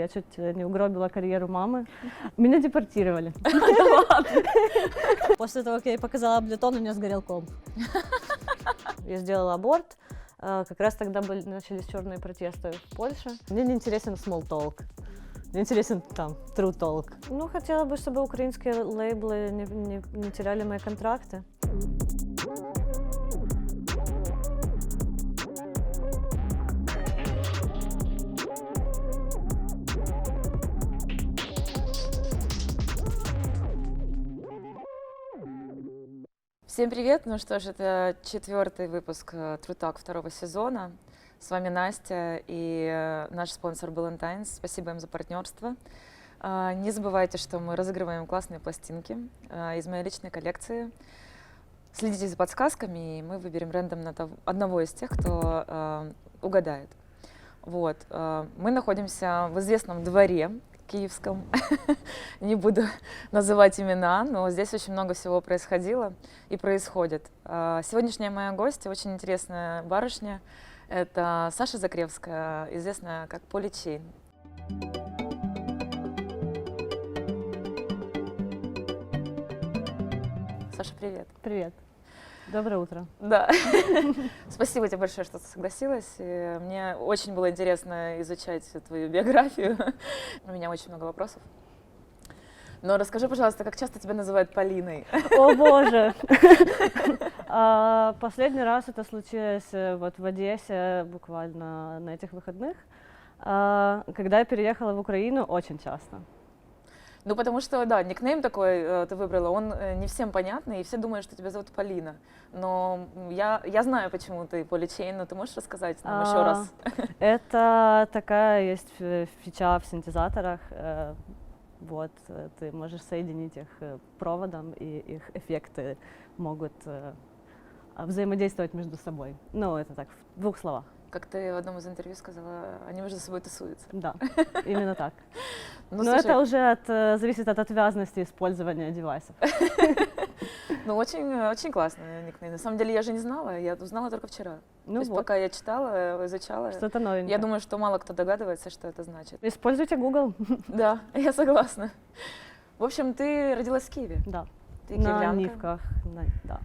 я чуть не угробила карьеру мамы. Меня депортировали. После того, как я ей показала облетон, у меня сгорел комп. Я сделала аборт. Как раз тогда начались черные протесты в Польше. Мне не интересен small talk. Мне интересен там true talk. Ну, хотела бы, чтобы украинские лейблы не теряли мои контракты. Всем привет! Ну что ж, это 4-й выпуск True Talk 2-го сезона. С вами Настя и наш спонсор Ballantine's. Спасибо им за партнерство. Не забывайте, что мы разыгрываем классные пластинки из моей личной коллекции. Следите за подсказками, и мы выберем рандомно одного из тех, кто угадает. Вот. Мы находимся в известном дворе киевском. Не буду называть имена, но здесь очень много всего происходило и происходит. Сегодняшняя моя гостья очень интересная барышня. Это Саша Закревская, известная как Поли Чейн. Саша, привет. Привет. Доброе утро. Да. Спасибо тебе большое, что ты согласилась. И мне очень было интересно изучать твою биографию. У меня очень много вопросов. Но расскажи, пожалуйста, как часто тебя называют Полиной? О боже! Последний раз это случилось вот в Одессе буквально на этих выходных. Когда я переехала в Украину, очень часто. Ну, потому что, да, никнейм такой ты выбрала, он не всем понятный, и все думают, что тебя зовут Полина. Но я знаю, почему ты Поли Чейн, но ты можешь рассказать нам еще раз? Это такая есть фича в синтезаторах. Вот, ты можешь соединить их проводом, и их эффекты могут взаимодействовать между собой. Ну, это так, в двух словах. Как ты в одном из интервью сказала, они между собой тусуются. Да, именно так. Ну, но слушай, это уже зависит от отвязности использования девайсов. Ну, очень классный никнейм. На самом деле, я же не знала, я узнала только вчера. Ну То есть, вот. пока я читала, изучала, Что-то новенькое. я думаю, что мало кто догадывается, что это значит. Используйте Google. Да, я согласна. В общем, ты родилась в Киеве. Да. Ты На киевлянка. Нивках, да.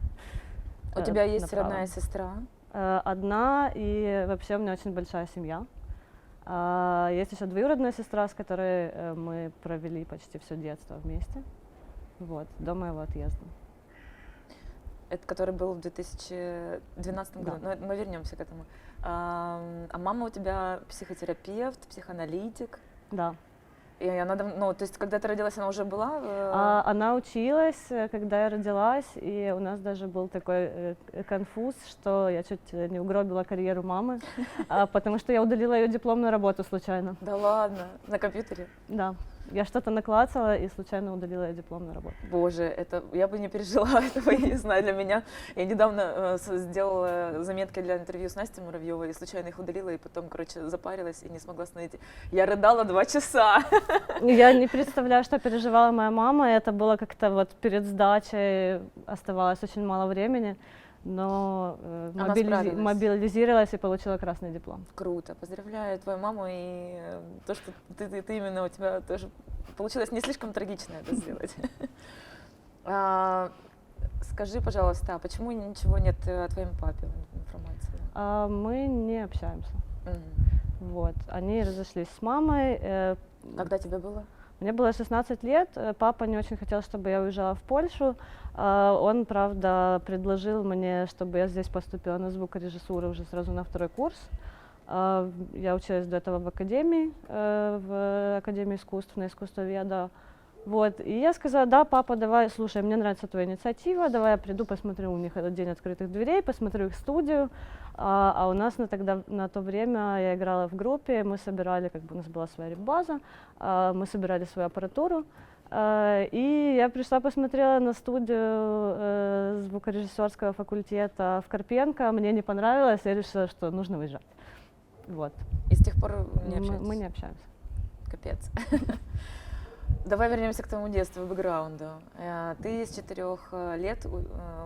У тебя есть направо. родная сестра. Одна, и вообще у меня очень большая семья. Есть еще двоюродная сестра, с которой мы провели почти все детство вместе. Вот, до моего отъезда. Это который был в 2012 году. Да. Но мы вернемся к этому. А мама у тебя психотерапевт, психоаналитик. Да. И она, ну, то есть, когда ты родилась, она уже была? Она училась, когда я родилась, и у нас даже был такой конфуз, что я чуть не угробила карьеру мамы, потому что я удалила ее дипломную работу случайно. Да ладно, на компьютере? Да, я что-то наклацала и случайно удалила ее дипломную работу. Боже, это я бы не пережила этого, я не знаю, для меня. Я недавно сделала заметки для интервью с Настей Муравьевой и случайно их удалила, и потом, короче, запарилась и не смогла остановить. Я рыдала 2 часа. Я не представляю, что переживала моя мама. Это было как-то вот перед сдачей, оставалось очень мало времени, но мобилизировалась и получила красный диплом. Круто, поздравляю твою маму, и то, что ты именно, у тебя тоже получилось не слишком трагично это сделать. Скажи, пожалуйста, а почему ничего нет о твоем папе информации? Мы не общаемся. Вот. Они разошлись с мамой. Когда тебе было? Мне было 16 лет, папа не очень хотел, чтобы я уезжала в Польшу. Он, правда, предложил мне, чтобы я здесь поступила на звукорежиссуру уже сразу на 2-й курс. Я училась до этого в академии, в Академии искусств, на искусствоведа. Вот. И я сказала: да, папа, давай, слушай, мне нравится твоя инициатива, давай я приду, посмотрю, у них этот день открытых дверей, посмотрю их студию. А у нас на то время я играла в группе, мы собирали, как бы у нас была своя реп-база, мы собирали свою аппаратуру. И я пришла, посмотрела на студию звукорежиссерского факультета в Карпенко, мне не понравилось, я решила, что нужно уезжать. Вот. И с тех пор не общаетесь? Мы не общаемся. Капец. Давай вернемся к твоему детству, бэкграунду. Ты с 4 лет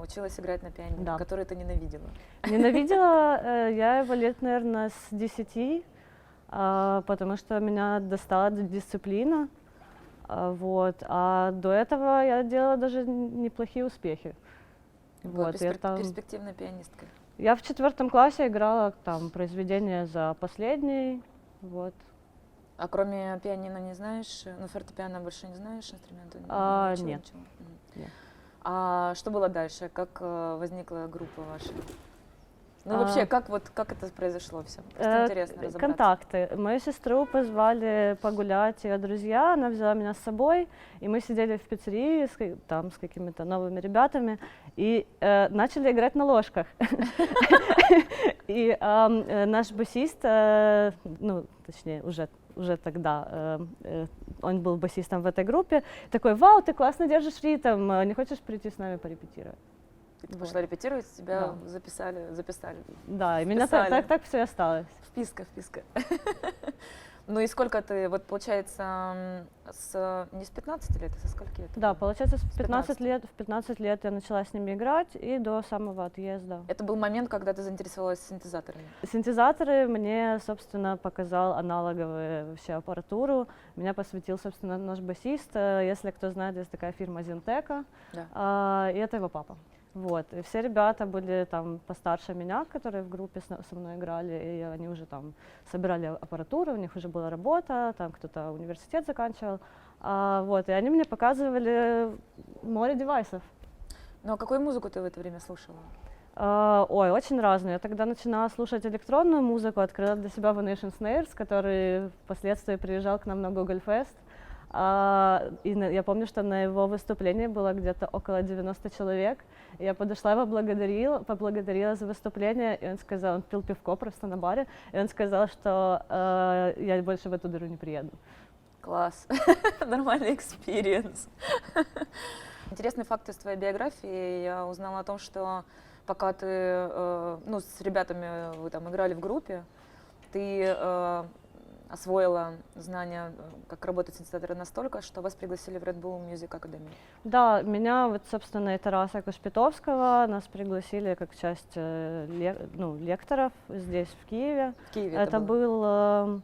училась играть на пианино, Да. который ты ненавидела. Ненавидела я его лет, наверное, с 10. потому что меня достала дисциплина. Вот. А до этого я делала даже неплохие успехи. Была Вот, я там- перспективной пианисткой. Я в 4 классе играла там произведение за последний. Вот. А кроме пианино не знаешь, ну фортепиано больше не знаешь инструмента? Ничего, Нет. ничего? Нет. А что было дальше? Как возникла группа ваша? Ну А, вообще, как это произошло все? Просто интересно разобраться. Контакты. Мою сестру позвали погулять ее друзья, она взяла меня с собой, и мы сидели в пиццерии там с какими-то новыми ребятами и начали играть на ложках. И наш басист, ну, точнее, уже тогда он был басистом в этой группе, такой: «Вау, ты классно держишь ритм, не хочешь прийти с нами порепетировать?» Ты пошла репетировать, тебя Да. записали. Да, и меня Вписали. так все и осталось. Вписка. Ну и сколько ты, вот получается, не с 15 лет, а со скольки это? Да, было? получается, С в 15 лет я начала с ними играть, и до самого отъезда. Это был момент, когда ты заинтересовалась синтезаторами. Синтезаторы мне, собственно, показал аналоговую вообще аппаратуру. Меня посвятил, собственно, наш басист. Если кто знает, есть такая фирма Zenteka, Да. и это его папа. Вот. И все ребята были там постарше меня, которые в группе со мной играли, и они уже там собирали аппаратуру, у них уже была работа, там кто-то университет заканчивал. Вот. И они мне показывали море девайсов. Ну а какую музыку ты в это время слушала? Ой, очень разные. Я тогда начинала слушать электронную музыку, открыла для себя Vanation Snares, который впоследствии приезжал к нам на Google Fest. Я помню, что на его выступлении было где-то около 90 человек. И я подошла, его поблагодарила за выступление, и он сказал, он пил пивко просто на баре, и он сказал, что я больше в эту дыру не приеду. Класс. Нормальный экспириенс. Интересный факт из твоей биографии. Я узнала о том, что пока ты, ну, с ребятами вы там играли в группе, ты освоила знания, как работать синтезаторы настолько, что вас пригласили в Red Bull Music Academy. Да, меня вот, собственно, и Тараса Кушпитовского, нас пригласили как часть лекторов здесь, в Киеве. В Киеве Это был,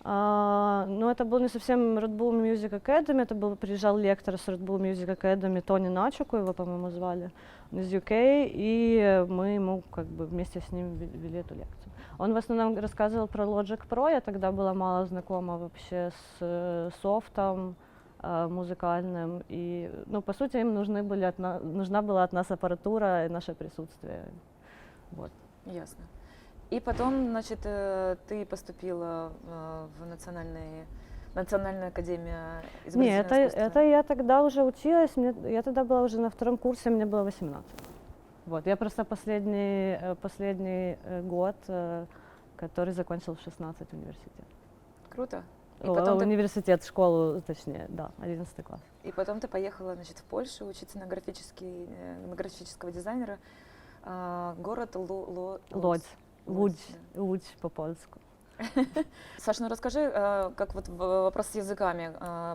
ну, это был не совсем Red Bull Music Academy, приезжал лектор с Red Bull Music Academy, Тони Начуку, его, по-моему, звали, он из UK, и мы ему как бы вместе с ним вели эту лекцию. Он в основном рассказывал про Logic Pro, я тогда была мало знакома вообще с софтом музыкальным, и, ну, по сути, им нужна была от нас аппаратура и наше присутствие. Вот. Ясно. И потом, значит, ты поступила в Национальную академию изобразительного Нет, искусства. это я тогда уже училась, я тогда была уже на 2 курсе, мне было 18. Вот, я просто последний год, который закончил в 16 университет. Круто. И потом ты... Университет, школу, точнее, да, 11 класс. И потом ты поехала, значит, в Польшу учиться на графического дизайнера. Город Луч по-польски. Саш, ну расскажи, как вот вопрос с языками.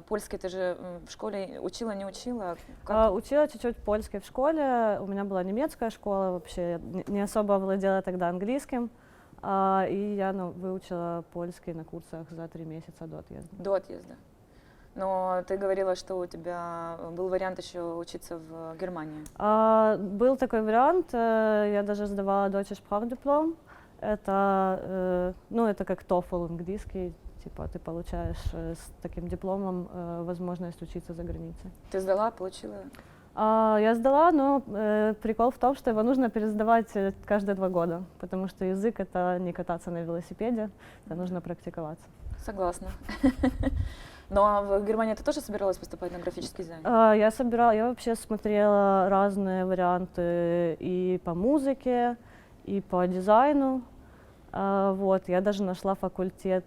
Польский ты же в школе учила, не учила? Учила чуть-чуть польский в школе. У меня была немецкая школа вообще. Не особо владела тогда английским. И я выучила польский на курсах за 3 месяца до отъезда. До отъезда. Но ты говорила, что у тебя был вариант еще учиться в Германии. Был такой вариант. Я даже сдавала Deutsche Sprachdиплом. Это, ну, это как TOEFL английский, типа ты получаешь с таким дипломом возможность учиться за границей. Ты сдала, получила? Я сдала, но прикол в том, что его нужно пересдавать каждые 2 года, потому что язык — это не кататься на велосипеде, это нужно практиковаться. Согласна. Ну а в Германии ты тоже собиралась поступать на графический дизайн? Я вообще смотрела разные варианты и по музыке, и по дизайну. Вот, я даже нашла факультет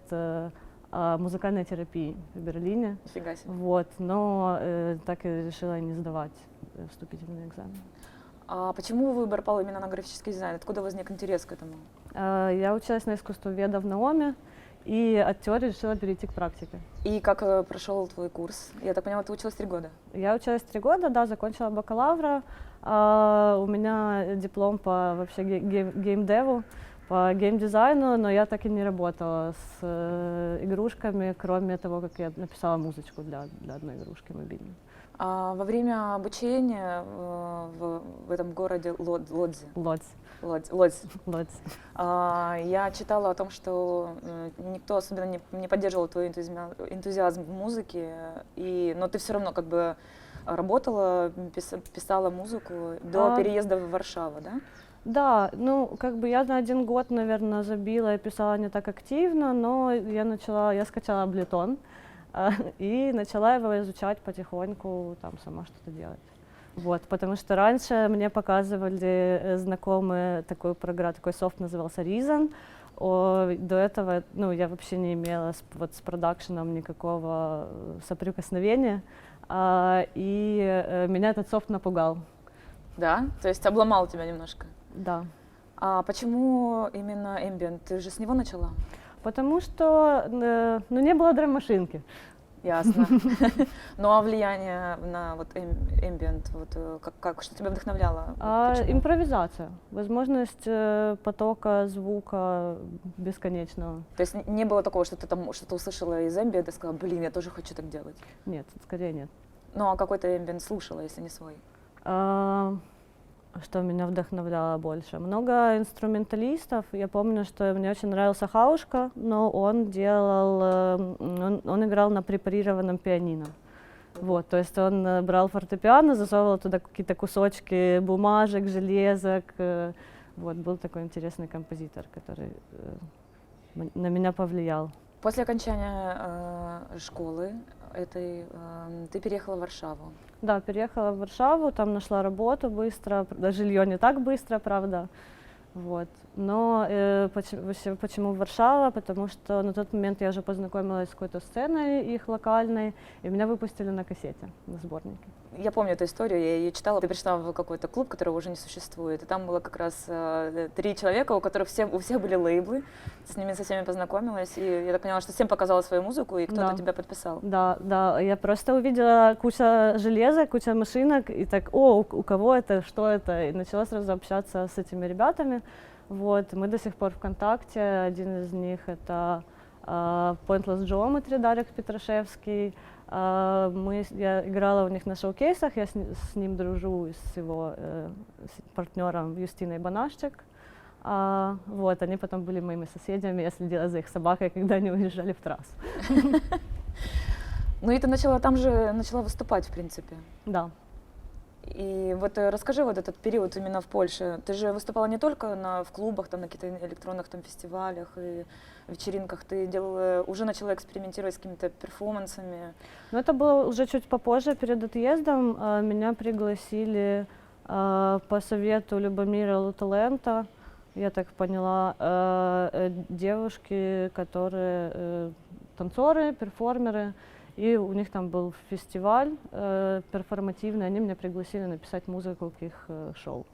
музыкальной терапии в Берлине. Нифига себе. Вот, но так и решила не сдавать вступительный экзамен. А почему выбор пал именно на графический дизайн? Откуда возник интерес к этому? Я училась на искусствоведа в НАОМе, и от теории решила перейти к практике. И как прошел твой курс? Я так понимаю, ты училась 3 года? Я училась 3 года, да, закончила бакалавра. У меня диплом по вообще геймдеву, по геймдизайну, но я так и не работала с игрушками, кроме того, как я написала музычку для одной игрушки мобильной. А во время обучения в этом городе Лодзи, Лодзь. я читала о том, что никто особенно не поддерживал твой энтузиазм в музыке, но ты все равно как бы работала, писала музыку до переезда в Варшаву, да? Да, ну, как бы я на 1 год, наверное, забила и писала не так активно, но я скачала Ableton и начала его изучать потихоньку, там, сама что-то делать. Вот, потому что раньше мне показывали знакомые такой софт назывался Reason. До этого, ну, я вообще не имела с продакшеном никакого соприкосновения, и меня этот софт напугал. Да? То есть обломал тебя немножко? Да. А почему именно Ambient? Ты же с него начала? Потому что, ну, не было драм-машинки. Ясно. Ну а влияние на вот Ambient, вот что тебя вдохновляло? Импровизация, возможность потока звука бесконечного. То есть не было такого, что ты там что-то услышала из Ambient и сказала, блин, я тоже хочу так делать? Нет, скорее нет. Ну а какой-то Ambient слушала, если не свой? Что меня вдохновляло больше? Много инструменталистов. Я помню, что мне очень нравился Хаушка, но он играл на препарированном пианино. Вот, то есть он брал фортепиано, засовывал туда какие-то кусочки бумажек, железок. Вот, был такой интересный композитор, который на меня повлиял. После окончания школы ты переехала в Варшаву. Да, переехала в Варшаву, там нашла работу быстро, жилье не так быстро, правда. Вот. Но почему Варшава? Потому что на тот момент я уже познакомилась с какой-то сценой их локальной, и меня выпустили на кассете, на сборнике. Я помню эту историю, я ее читала. Ты пришла в какой-то клуб, которого уже не существует, и там было как раз 3 человека, у которых у всех были лейблы. Ты с ними со всеми познакомилась, и я так поняла, что всем показала свою музыку, и кто-то тебя подписал. Да, я просто увидела куча железа, куча машинок, и так, у кого это, что это, и начала сразу общаться с этими ребятами. Вот, мы до сих пор в контакте, один из них это Pointless Geometry, Дарек Петрашевский. Я играла у них на шоу-кейсах, я с ним дружу, с его партнером Юстиной Банашчик. Вот, они потом были моими соседями, я следила за их собакой, когда они уезжали в трассу. Ну и ты начала выступать, в принципе. Да. И вот расскажи вот этот период именно в Польше. Ты же выступала не только в клубах, там, на каких-то электронных там, фестивалях и вечеринках. Ты уже начала экспериментировать с какими-то перформансами. Но это было уже чуть попозже, перед отъездом. Меня пригласили по совету Любомира Луталента, я так поняла, девушки, которые танцоры, перформеры. И у них там был фестиваль перформативный, они меня пригласили написать музыку к их шоу.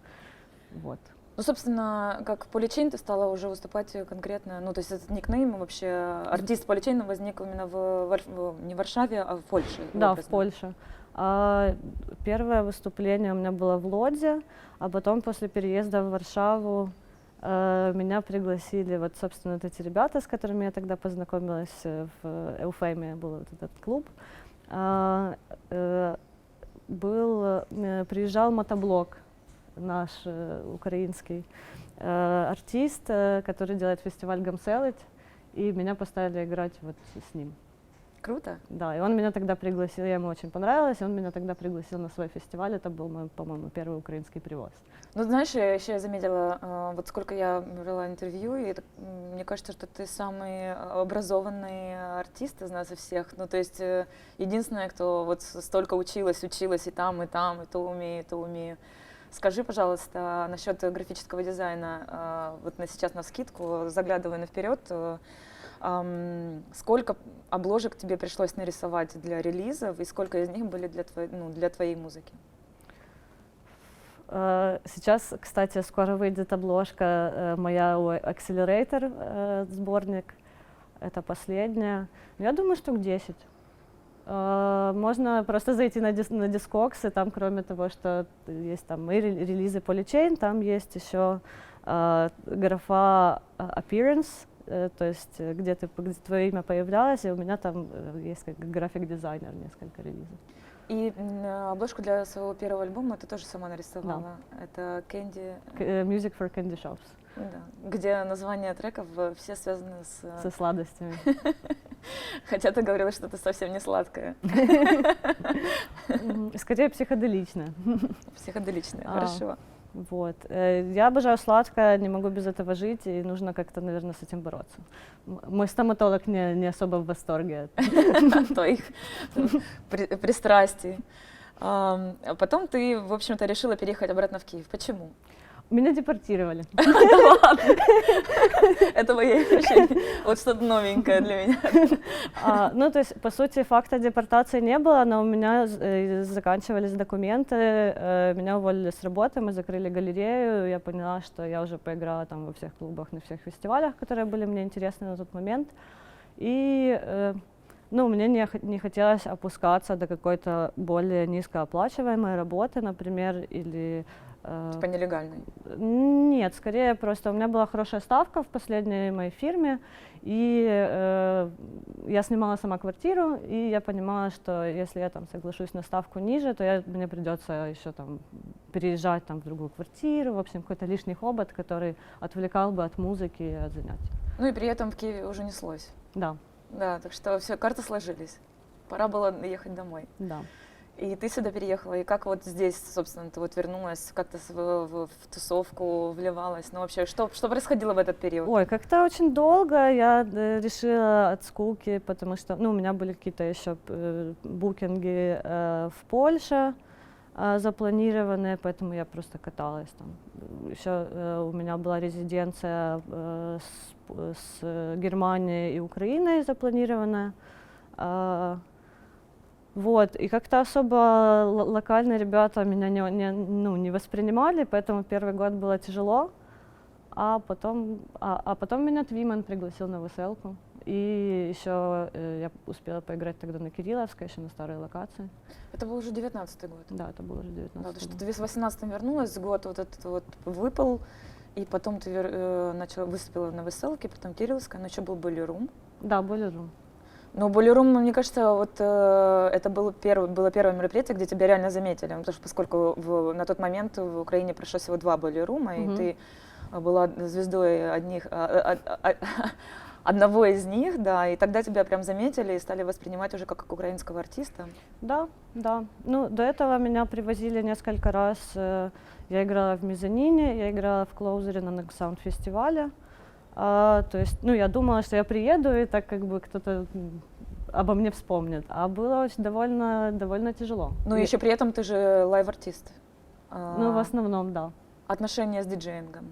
Вот. Ну, собственно, как Поличейн ты стала уже выступать конкретно, ну, то есть этот никнейм вообще, артист Поличейн возник именно не в Варшаве, а в Польше. Да, в Польше. Первое выступление у меня было в Лодзе, а потом после переезда в Варшаву меня пригласили, вот, собственно, вот эти ребята, с которыми я тогда познакомилась в Эуфеме, был вот этот клуб. Приезжал Мотоблок, наш украинский артист, который делает фестиваль Гамселить, и меня поставили играть вот с ним. Круто. Да, и он меня тогда пригласил, я ему очень понравилась, и он меня тогда пригласил на свой фестиваль, это был мой, по-моему, первый украинский привоз. Ну, знаешь, я заметила, вот сколько я брала интервью, и мне кажется, что ты самый образованный артист из нас, из всех. Ну, то есть единственная, кто вот столько училась, и там, и то умею, и то умею. Скажи, пожалуйста, насчет графического дизайна, вот сейчас навскидку, заглядывая наперед, сколько обложек тебе пришлось нарисовать для релизов, и сколько из них были для твоей музыки? Сейчас, кстати, скоро выйдет обложка моя у Accelerator, сборник. Это последняя. Я думаю, штук 10. Можно просто зайти на Discogs, и там, кроме того, что есть там и релизы Polychain, там есть еще графа appearance, то есть где твое имя появлялось, и у меня там есть как график-дизайнер, несколько релизов. И обложку для своего первого альбома ты тоже сама нарисовала. Да. Это Candy. Music for Candy Shops. Да. Где названия треков все связаны со сладостями. Хотя ты говорила, что ты совсем не сладкая. Скорее психоделичная. Психоделичная, хорошо. Вот. Я обожаю сладкое, не могу без этого жить, и нужно как-то, наверное, с этим бороться. Мой стоматолог не особо в восторге от твоих пристрастий. А потом ты, в общем-то, решила переехать обратно в Киев. Почему? Меня депортировали. Этого я еще вот что-то новенькое для меня. Ну, то есть, по сути, факта депортации не было, но у меня заканчивались документы, меня уволили с работы, мы закрыли галерею, я поняла, что я уже поиграла там во всех клубах, на всех фестивалях, которые были мне интересны на тот момент. И ну, мне не хотелось опускаться до какой-то более низкооплачиваемой работы, например, или типа нелегальной? Нет, скорее просто у меня была хорошая ставка в последней моей фирме, и я снимала сама квартиру, и я понимала, что если я там соглашусь на ставку ниже, то мне придется еще там переезжать там в другую квартиру, в общем, какой-то лишний хобот, который отвлекал бы от музыки и от занятий. Ну и при этом в Киеве уже неслось. Да. Да, так что все, карты сложились. Пора было ехать домой. Да. И ты сюда переехала, и как вот здесь, собственно, ты вот вернулась, как-то в тусовку вливалась, ну вообще, что происходило в этот период? Ой, как-то очень долго я решила от скуки, потому что, ну, у меня были какие-то еще букинги в Польше запланированные, поэтому я просто каталась там. Еще у меня была резиденция с Германией и Украиной запланированная. Вот, и как-то особо локальные ребята меня не воспринимали, поэтому первый год было тяжело, а потом меня Твиман пригласил на веселку, и еще я успела поиграть тогда на Кирилловской, еще на старой локации. Это был уже 19-й год? Да, это был уже 19-й год. Да, год. Что ты в 18-м вернулась, год вот этот вот выпал, и потом ты выступила на веселке, потом Кирилловская, но еще был Boiler Room. Да, Boiler Room. Но Boiler Room, мне кажется, вот это было первое мероприятие, где тебя реально заметили, потому что поскольку на тот момент в Украине прошло всего 2 Boiler Room, и ты была звездой одного из них, да, и тогда тебя прям заметили и стали воспринимать уже как украинского артиста. Да, да. Ну, до этого меня привозили несколько раз. Я играла в мезонине, я играла в клоузере на Next Sound фестивале. То есть, ну, я думала, что я приеду, и так как бы кто-то обо мне вспомнит. А было очень довольно тяжело. Ну, и еще при этом ты же лайв-артист. Ну, в основном, да. Отношения с диджеингом?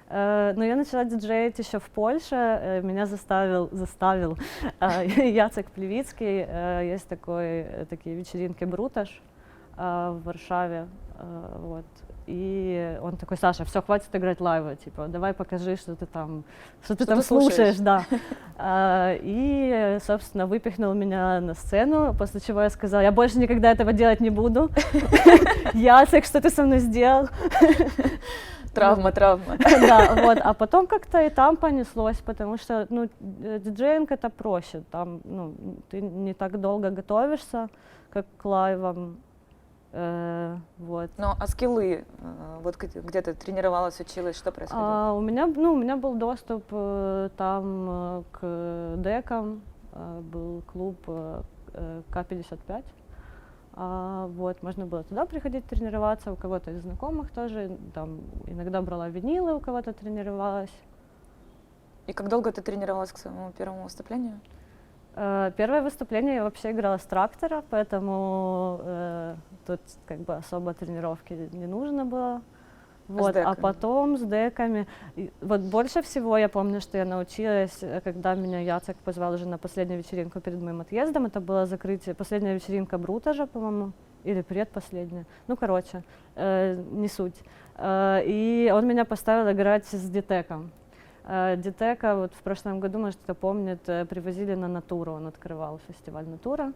Ну, я начала диджеить еще в Польше. Меня заставил Яцек Плевицкий. Есть такие вечеринки «Бруташ» в Варшаве. Вот. И он такой: Саша, все, хватит играть лайвы, типа, давай покажи, что ты там слушаешь, да. И, собственно, выпихнул меня на сцену, после чего я сказала: я больше никогда этого делать не буду. Яцек, что ты со мной сделал? Травма. Да, вот, а потом как-то и там понеслось, потому что, ну, диджеинг это проще, там, ну, ты не так долго готовишься, как к лайвам. Вот. Ну, а скиллы, вот где ты тренировалась, училась, что происходило? У меня был доступ там к декам, был клуб К-55, вот, можно было туда приходить тренироваться, у кого-то из знакомых тоже, там, иногда брала винилы, у кого-то тренировалась. И как долго ты тренировалась к своему первому выступлению? Первое выступление я вообще играла с трактора, поэтому тут как бы особо тренировки не нужно было. Вот, а потом с деками. Вот больше всего я помню, что я научилась, когда меня Яцек позвал уже на последнюю вечеринку перед моим отъездом. Это было закрытие, последняя вечеринка Брутажа, по-моему, или предпоследняя. Ну, короче, не суть. И он меня поставил играть с Дитеком. Дитека вот в прошлом году, может, кто помнит, привозили на Натуру, он открывал фестиваль Натура.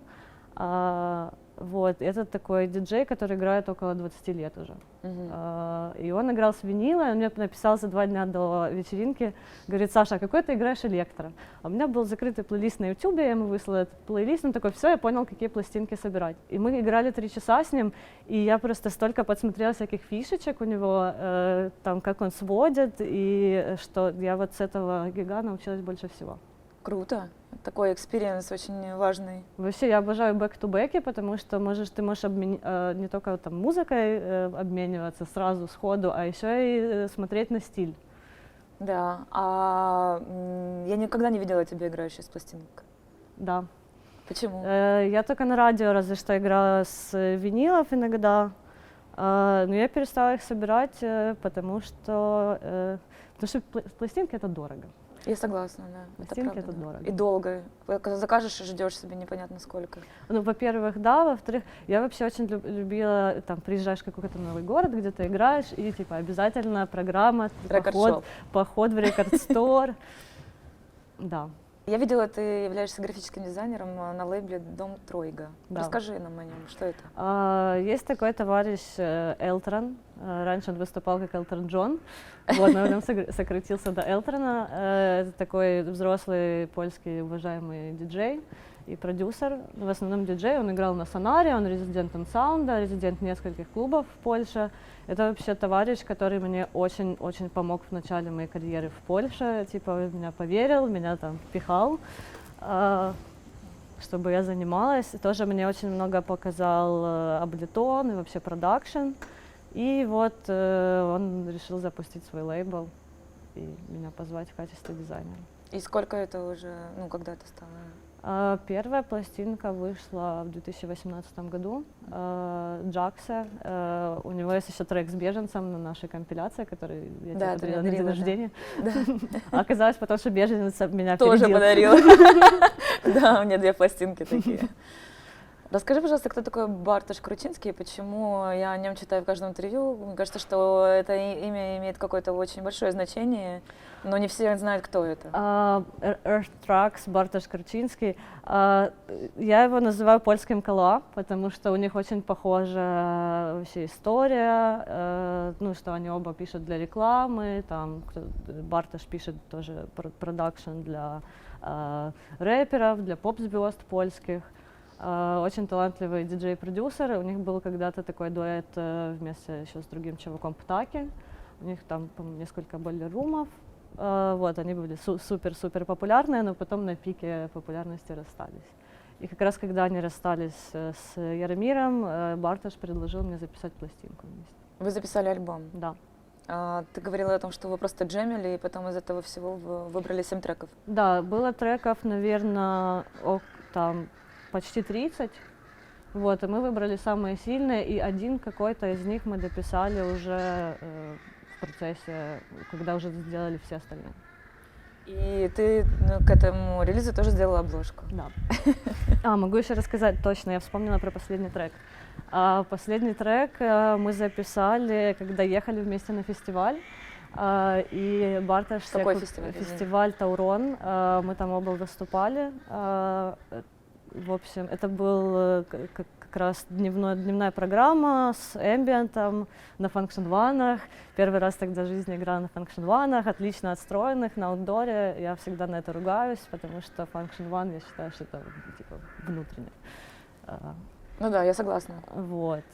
Вот, это такой диджей, который играет около 20 лет уже. Мгм. И он играл с винила, и он мне написал за 2 дня до вечеринки, говорит: Саша, а какой ты играешь электро? А у меня был закрытый плейлист на ютубе, я ему выслала этот плейлист, он такой: все, я понял, какие пластинки собирать. И мы играли 3 часа с ним, и я просто столько подсмотрела всяких фишечек у него, там, как он сводит, и что я вот с этого гига научилась больше всего. Круто. Такой экспириенс очень важный. Вообще, я обожаю бэк-ту-бэки, потому что ты можешь не только там музыкой обмениваться сразу, сходу, а еще и смотреть на стиль. Да. Я никогда не видела тебя играющей с пластинкой. Да. Почему? Я только на радио разве что играла с винилов иногда, но я перестала их собирать, потому что пластинки это дорого. Я согласна, да. Пластинки правда, это да. дорого. И долго. Когда закажешь и ждешь себе непонятно сколько. Ну, во-первых, да, во-вторых, я вообще очень любила, там, приезжаешь в какой-то новый город, где ты играешь, и, типа, обязательно программа, Рекорд-шоп. поход в рекорд-стор. Да. Я видела, ты являешься графическим дизайнером на лейбле Дом Тройга. Да. Расскажи нам о нем, что это? Есть такой товарищ Элтрон. Раньше он выступал как Элтон Джон, вот, но он сократился до Элтрона. Это такой взрослый польский уважаемый диджей и продюсер. В основном диджей. Он играл на Сонаре, он резидент Ансаунда, резидент нескольких клубов в Польше. Это вообще товарищ, который мне очень-очень помог в начале моей карьеры в Польше. Типа, меня поверил, меня там впихал, чтобы я занималась. И тоже мне очень много показал Ableton и вообще продакшн. И вот он решил запустить свой лейбл и меня позвать в качестве дизайнера. И сколько это уже, ну, когда это стало? Первая пластинка вышла в 2018 году, Джакса. У него есть еще трек с беженцем на нашей компиляции, который я тебе подарила на день рождения. А оказалось потом, что беженец меня тоже опередил. подарила. Да, у меня 2 пластинки такие. Расскажи, пожалуйста, кто такой Бартош Кручинский, почему я о нем читаю в каждом интервью. Мне кажется, что это имя имеет какое-то очень большое значение, но не все знают, кто это. Earth Tracks, Бартош Кручинский. Я его называю польским Кала, потому что у них очень похожа вообще история, ну, что они оба пишут для рекламы, там Бартош пишет тоже продакшн для рэперов, для поп-звезд польских. Очень талантливый диджей-продюсер. У них был когда-то такой дуэт вместе еще с другим чуваком Птаки. У них там, по-моему, несколько бойлер-румов. Вот, они были супер-супер популярные, но потом на пике популярности расстались. И как раз когда они расстались с Яромиром, Бартош предложил мне записать пластинку вместе. Вы записали альбом? Да. Ты говорила о том, что вы просто джемили, и потом из этого всего вы выбрали 7 треков. Да, было треков, наверное, там почти 30. Вот, и мы выбрали самые сильные, и один какой-то из них мы дописали уже в процессе, когда уже сделали все остальные. И ты к этому релизу тоже сделала обложку. Да. Могу еще рассказать, точно, я вспомнила про последний трек. Последний трек мы записали, когда ехали вместе на фестиваль. И Бартош... Какой фестиваль? Фестиваль Таурон. Мы там оба выступали. В общем, это был как раз дневная программа с эмбиентом на фанкшн-ванах. Первый раз тогда в жизни играла на фанкшн-ванах, отлично отстроенных, на аутдоре. Я всегда на это ругаюсь, потому что фанкшн-ван, я считаю, что это типа внутреннее. Ну да, я согласна. Вот.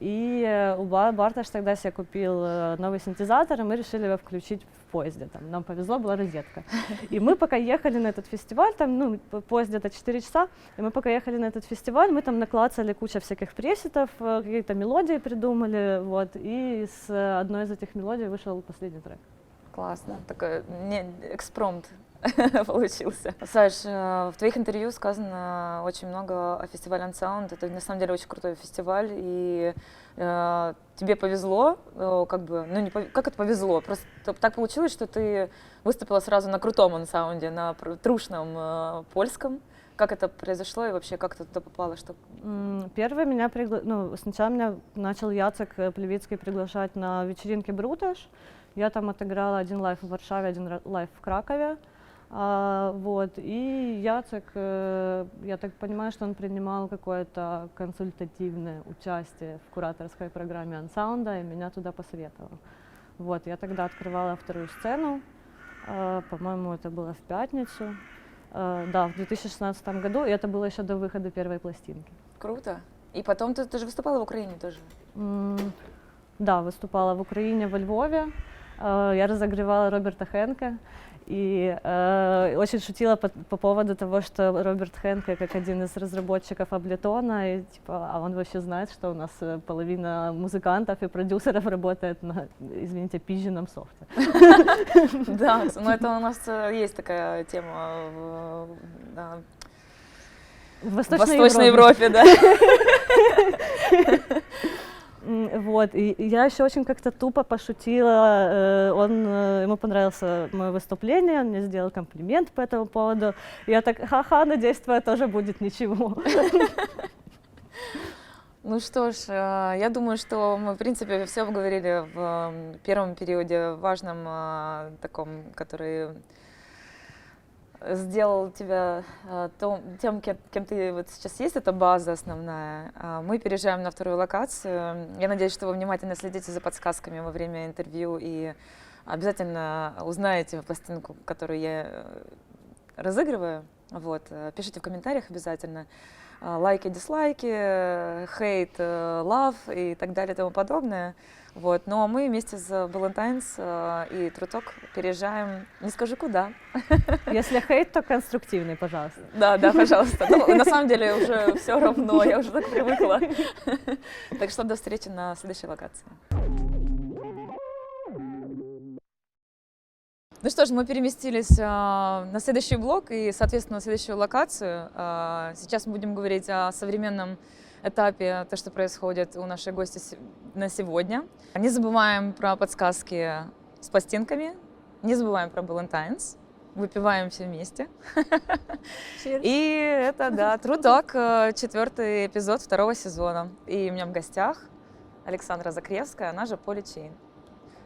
И у Бартош тогда себе купил новый синтезатор, и мы решили его включить в поезде. Там, нам повезло, была розетка. И мы пока ехали на этот фестиваль, там, ну, поезд где-то 4 часа, и мы пока ехали на этот фестиваль, мы там наклацали кучу всяких пресетов, какие-то мелодии придумали, вот, и с одной из этих мелодий вышел последний трек. Классно, такой экспромт получился. Саш, в твоих интервью сказано очень много о фестивале Unsound. Это на самом деле очень крутой фестиваль, и тебе повезло, как бы, ну не как это повезло, просто так получилось, что ты выступила сразу на крутом Unsound, на трушном польском. Как это произошло и вообще как ты туда попала? Что... Первый меня сначала меня начал Яцек Плевицкий приглашать на вечеринки Бруташ. Я там отыграла один лайв в Варшаве, один лайв в Кракове. Вот. И Яцек, я так понимаю, что он принимал какое-то консультативное участие в кураторской программе ансаунда и меня туда посоветовал. Вот, я тогда открывала вторую сцену, по-моему, это было в пятницу, да, в 2016 году, и это было еще до выхода первой пластинки. Круто. И потом ты же выступала в Украине тоже. Да, выступала в Украине, во Львове, я разогревала Роберта Хенке. И очень шутила по поводу того, что Роберт Хенке, как один из разработчиков Абleton, и, типа, а он вообще знает, что у нас половина музыкантов и продюсеров работает на, извините, пизженом софте. Да, но это у нас есть такая тема в Восточной Европе, да. Вот, и я еще очень как-то тупо пошутила, ему понравилось мое выступление, он мне сделал комплимент по этому поводу. Я так, ха-ха, надеюсь, твое тоже будет ничего. Ну что ж, я думаю, что мы, в принципе, все обговорили в первом периоде, важном таком, который сделал тебя тем, кем ты вот сейчас есть, это база основная. Мы переезжаем на вторую локацию. Я надеюсь, что вы внимательно следите за подсказками во время интервью и обязательно узнаете пластинку, которую я разыгрываю. Вот. Пишите в комментариях обязательно. Лайки, дизлайки, хейт, лав и так далее и тому подобное. Вот. Ну а мы вместе с Valentine's и True Talk переезжаем, не скажу куда. Если хейт, то конструктивный, пожалуйста. Да, пожалуйста. Ну, на самом деле уже все равно, я уже так привыкла. Так что до встречи на следующей локации. Ну что ж, мы переместились на следующий блок и, соответственно, на следующую локацию. Сейчас мы будем говорить о современном этапе, то, что происходит у нашей гости на сегодня. Не забываем про подсказки с пластинками, не забываем про Valentine's, выпиваем все вместе. Cheers. И это, да, True Talk, 4-й эпизод 2-го сезона. И у меня в гостях Александра Закревская, она же Поли Чейн.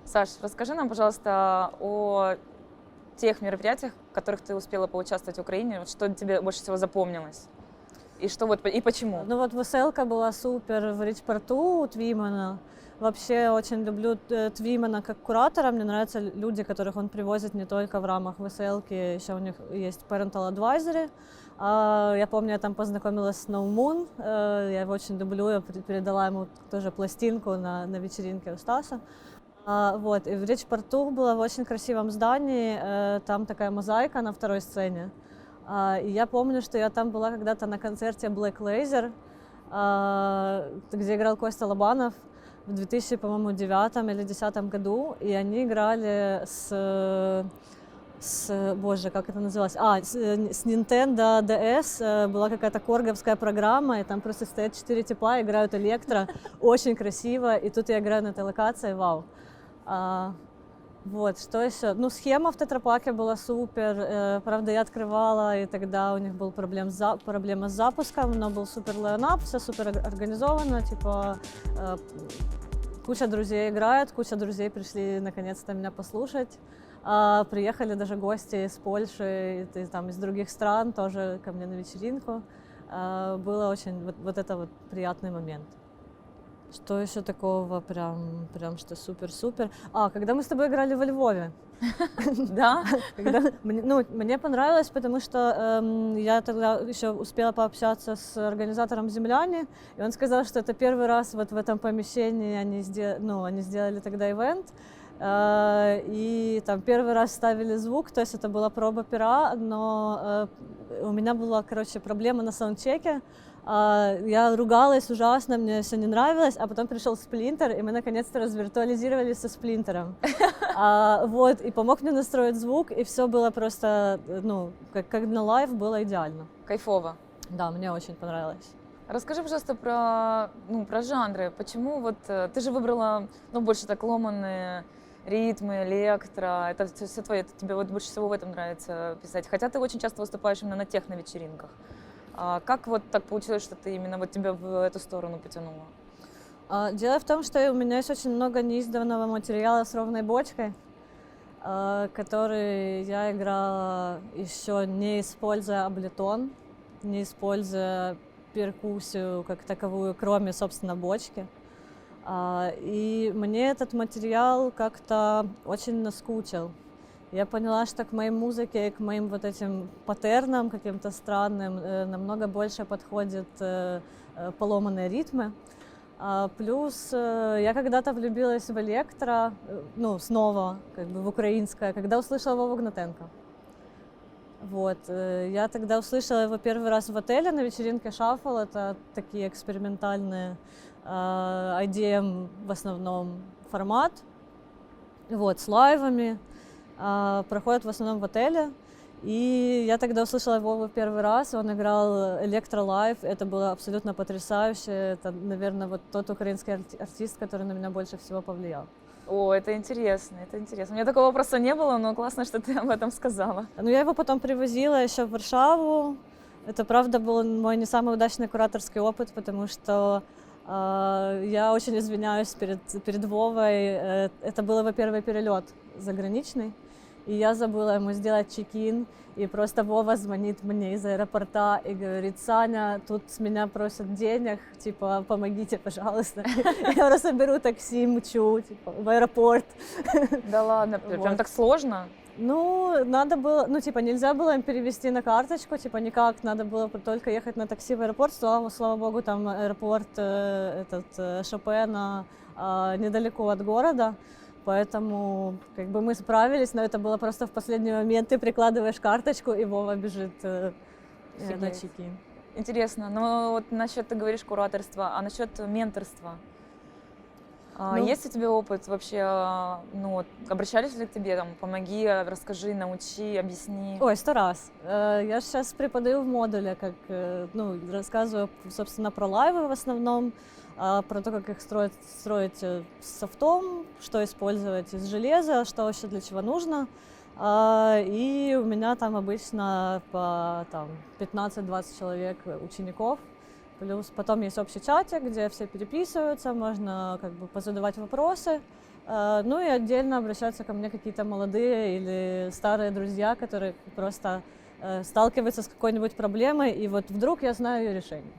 Саш, расскажи нам, пожалуйста, о тех мероприятиях, в которых ты успела поучаствовать в Украине, что тебе больше всего запомнилось? И что вот и почему? Ну вот веселка была супер в Ричпорту у Твимана. Вообще очень люблю Твимана как куратора. Мне нравятся люди, которых он привозит не только в рамках веселки, еще у них есть Parental Advisory. Я помню, я там познакомилась с No Moon. Я его очень люблю, я передала ему тоже пластинку на вечеринке у Стаса. Вот. И в Ричпорту было в очень красивом здании, там такая мозаика на второй сцене. И я помню, что я там была когда-то на концерте Black Laser, где играл Костя Лобанов в 2009 или 2010 году, и они играли боже, как это называлось? С Nintendo DS была какая-то корговская программа, и там просто стоят 4 типа, играют электро, очень красиво, и тут я играю на этой локации, вау. Вот, что еще? Ну, схема в Тетрапаке была супер, правда, я открывала, и тогда у них был проблема с запуском, но был супер лайнап, все супер организовано, типа, куча друзей играет, куча друзей пришли наконец-то меня послушать, приехали даже гости из Польши, и там, из других стран тоже ко мне на вечеринку, было очень, вот это вот приятный момент. Что еще такого прям что супер-супер? Когда мы с тобой играли во Львове. Да? Мне понравилось, потому что я тогда еще успела пообщаться с организатором «Земляне», и он сказал, что это первый раз вот в этом помещении они сделали тогда ивент, и там первый раз ставили звук, то есть это была проба пера, но у меня была, проблема на саундчеке. Я ругалась ужасно, мне все не нравилось, а потом пришел Сплинтер, и мы наконец-то развиртуализировались со Сплинтером. Вот, и помог мне настроить звук, и все было просто, как на лайв, было идеально. Кайфово. Да, мне очень понравилось. Расскажи, пожалуйста, про жанры. Почему вот ты же выбрала, больше так ломаные ритмы, электро, это все твое, тебе вот больше всего в этом нравится писать, хотя ты очень часто выступаешь именно на техно-вечеринках. Как вот так получилось, что ты именно вот тебя в эту сторону потянула? Дело в том, что у меня есть очень много неизданного материала с ровной бочкой. который я играла еще не используя Ableton, не используя перкуссию как таковую, кроме, собственно, бочки. И мне этот материал как-то очень наскучил. Я поняла, что к моей музыке, к моим вот этим паттернам каким-то странным намного больше подходят поломанные ритмы. Плюс я когда-то влюбилась в электро, ну, снова, как бы в украинское, когда услышала Вову Гнатенко. Вот. Я тогда услышала его первый раз в отеле на вечеринке «Шаффл». Это такие экспериментальные IDM в основном формат, вот, с лайвами, проходят в основном в отеле. И я тогда услышала его в первый раз, он играл электро-лайв, это было абсолютно потрясающе, это, наверное, вот тот украинский артист, который на меня больше всего повлиял. О, это интересно, это интересно. У меня такого вопроса не было, но классно, что ты об этом сказала. Ну, я его потом привозила еще в Варшаву. Это, правда, был мой не самый удачный кураторский опыт, потому что я очень извиняюсь перед Вовой. Это был его первый перелет заграничный, и я забыла ему сделать чек-ин. И просто Вова звонит мне из аэропорта и говорит: Саня, тут с меня просят денег, типа, помогите, пожалуйста. Я просто беру такси, мчу, типа, в аэропорт. Да ладно, прям Вот. так сложно? Ну, надо было, ну, типа, нельзя было им перевести на карточку, типа, никак, надо было только ехать на такси в аэропорт. Слава богу, там аэропорт Шопена недалеко от города, поэтому, как бы, мы справились, но это было просто в последний момент. Ты прикладываешь карточку, и Вова бежит на Офигеть. чекин. Интересно, но вот насчет, ты говоришь, кураторства, а насчет менторства? Ну, Есть у тебя опыт вообще, ну, вот, обращались ли к тебе, там, помоги, расскажи, научи, объясни? Ой, 100 раз. Я сейчас преподаю в модуле, как, ну, рассказываю, собственно, про лайвы в основном, про то, как их строить с софтом, что использовать из железа, что вообще для чего нужно. И у меня там обычно по 15-20 человек учеников. Плюс потом есть общий чатик, где все переписываются, можно как бы позадавать вопросы. Ну и отдельно обращаются ко мне какие-то молодые или старые друзья, которые просто сталкиваются с какой-нибудь проблемой, и вот вдруг я знаю ее решение.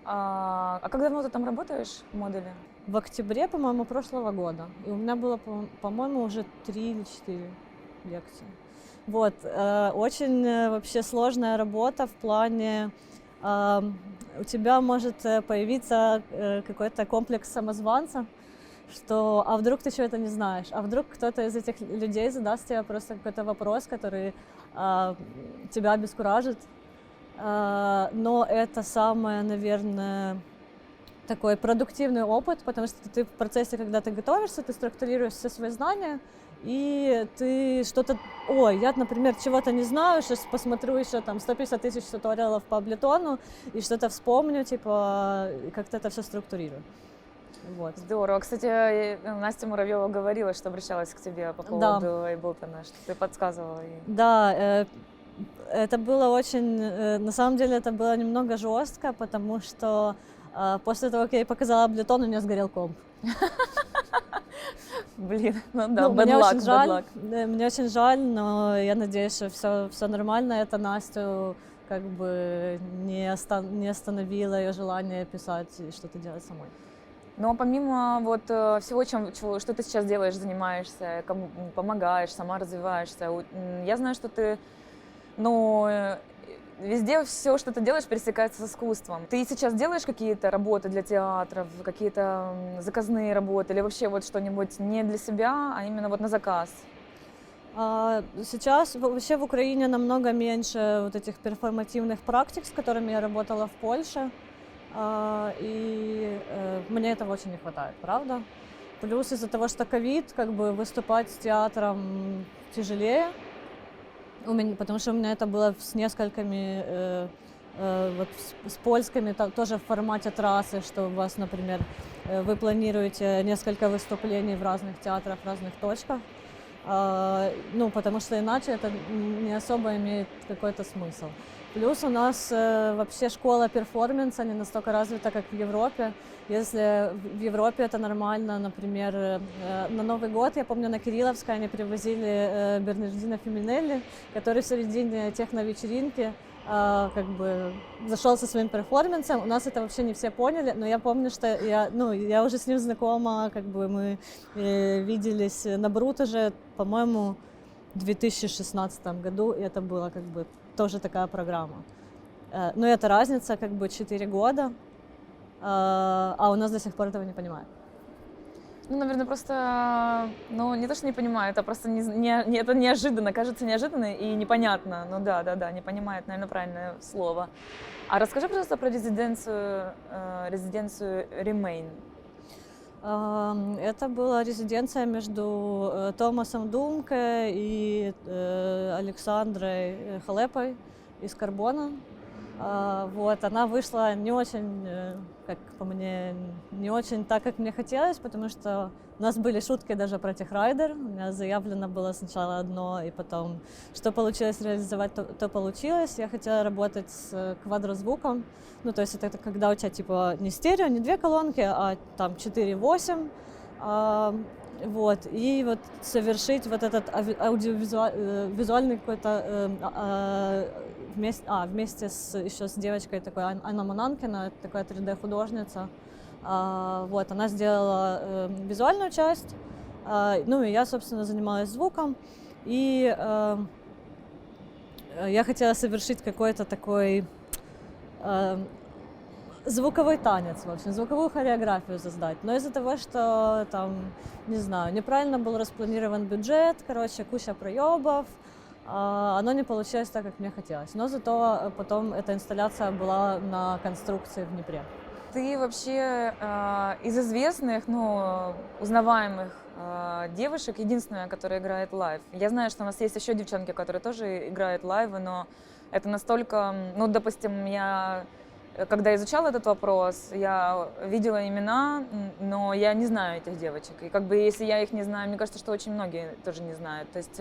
А как давно ты там работаешь в модуле? В октябре, по-моему, прошлого года. И у меня было, по-моему, уже 3 или 4 лекции. Вот. Очень вообще сложная работа в плане... У тебя может появиться какой-то комплекс самозванца, что «а вдруг ты чего-то не знаешь?», а вдруг кто-то из этих людей задаст тебе просто какой-то вопрос, который тебя обескуражит. Но это самое, наверное, такой продуктивный опыт, потому что ты в процессе, когда ты готовишься, ты структурируешь все свои знания, и ты что-то, ой, я, например, чего-то не знаю, сейчас посмотрю еще там 150 тысяч туториалов по Ableton и что-то вспомню, типа, и как-то это все структурирую. Вот. Здорово. Кстати, Настя Муравьева говорила, что обращалась к тебе по поводу Ableton, что ты подсказывала ей. Да, это было очень, на самом деле это было немного жестко, потому что после того, как я ей показала Ableton, у нее сгорел комп. Блин, ну да, Ну, bad мне luck, очень bad жаль, luck. мне очень жаль, но я надеюсь, что все нормально. Это Настю как бы не остановило ее желание писать и что-то делать самой. Но помимо вот всего, что ты сейчас делаешь, занимаешься, кому помогаешь, сама развиваешься, я знаю, что ты, ну, везде все, что ты делаешь, пересекается с искусством. Ты сейчас делаешь какие-то работы для театров, какие-то заказные работы или вообще вот что-нибудь не для себя, а именно вот на заказ? Сейчас вообще в Украине намного меньше вот этих перформативных практик, с которыми я работала в Польше. И мне этого очень не хватает, правда? Плюс из-за того, что ковид, как бы выступать с театром тяжелее. Потому что у меня это было с несколькими, вот с польскими, тоже в формате трассы, что у вас, например, вы планируете несколько выступлений в разных театрах, в разных точках. Ну, потому что иначе это не особо имеет какой-то смысл. Плюс у нас вообще школа перформанса не настолько развита, как в Европе. Если в Европе это нормально, например, на Новый год, я помню, на Кирилловской они привозили Бернардино Феминелли, который в середине техно-вечеринки как бы зашел со своим перформансом. У нас это вообще не все поняли, но я помню, что я уже с ним знакома, как бы мы виделись на Брут уже, по-моему, в 2016 году, и это было как бы тоже такая программа. Но это разница как бы 4 года, а у нас до сих пор этого не понимают. Ну, наверное, просто, ну, не то, что не понимаю, это просто это неожиданно, кажется неожиданно и непонятно. Ну да, не понимает, наверное, правильное слово. А расскажи, пожалуйста, про резиденцию Remain. Это была резиденция между Томасом Думке и Александрой Халепой из Карбона. Вот, она вышла не очень, как по мне, не очень так, как мне хотелось, потому что у нас были шутки даже про техрайдер. У меня заявлено было сначала одно, и потом, что получилось реализовать, то получилось. Я хотела работать с квадрозвуком. Ну, то есть это когда у тебя типа не стерео, не 2 колонки, а там 4-8. Вот, и вот совершить вот этот визуальный какой-то вместе еще с девочкой такой Анна Монанкина, такая 3D-художница. Вот, она сделала визуальную часть, ну и я, собственно, занималась звуком. И я хотела совершить какой-то такой звуковой танец, в общем, звуковую хореографию создать. Но из-за того, что там, не знаю, неправильно был распланирован бюджет, короче, куча проебов, оно не получилось так, как мне хотелось. Но зато потом эта инсталляция была на конструкции в Днепре. Ты вообще из известных, ну, узнаваемых девушек единственная, которая играет лайв. Я знаю, что у нас есть еще девчонки, которые тоже играют лайвы, но это настолько, ну, допустим, когда изучала этот вопрос, я видела имена, но я не знаю этих девочек. И как бы если я их не знаю, мне кажется, что очень многие тоже не знают. То есть,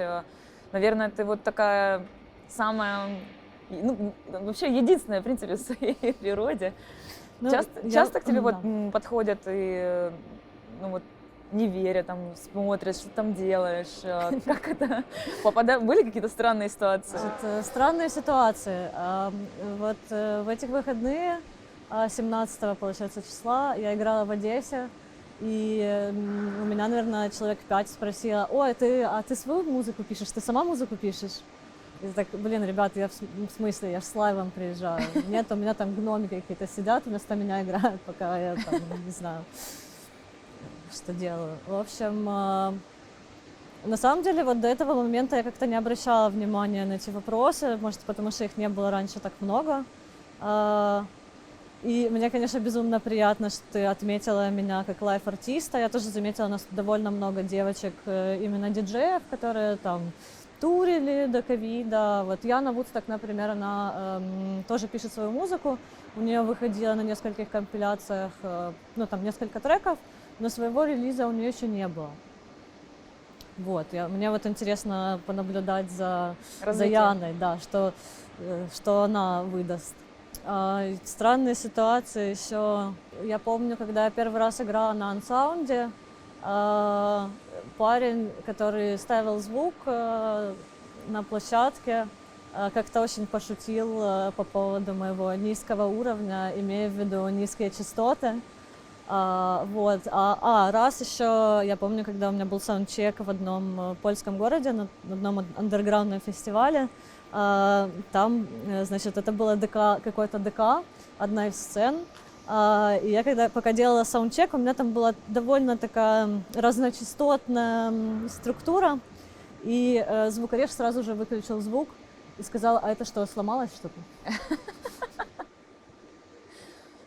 наверное, ты вот такая самая, ну, вообще единственная, в принципе, в своей природе. Ну, часто к тебе вот да. подходят и, ну вот, не веря, там, смотрят, что ты там делаешь, как это, были какие-то странные ситуации? Странные ситуации. Вот в этих выходные, 17-го, получается, числа, я играла в Одессе, и у меня, наверное, человек 5 спросила: ой, а ты свою музыку пишешь, ты сама музыку пишешь? И так, блин, ребят, я в смысле, я ж с лайвом приезжаю. Нет, у меня там гномики какие-то сидят, вместо меня играют, пока я там, не знаю, что делаю. В общем, на самом деле, вот до этого момента я как-то не обращала внимания на эти вопросы, может, потому что их не было раньше так много. И мне, конечно, безумно приятно, что ты отметила меня как лайв-артиста. Я тоже заметила, у нас довольно много девочек, именно диджеев, которые там турили до ковида. Вот Яна Вудсток, например, она тоже пишет свою музыку. У нее выходило на нескольких компиляциях, ну там несколько треков, но своего релиза у нее еще не было. Вот, мне вот интересно понаблюдать за Яной, да, что она выдаст. Странные ситуации еще. Я помню, когда я первый раз играла на ансаунде, парень, который ставил звук на площадке, как-то очень пошутил по поводу моего низкого уровня, имея в виду низкие частоты. Вот. Раз еще, я помню, когда у меня был саундчек в одном польском городе, на одном андерграундном фестивале, там, значит, это было какой-то ДК, одна из сцен. И я пока делала саундчек, у меня там была довольно такая разночастотная структура, и звукореж сразу же выключил звук и сказал: а это что, сломалось что-то?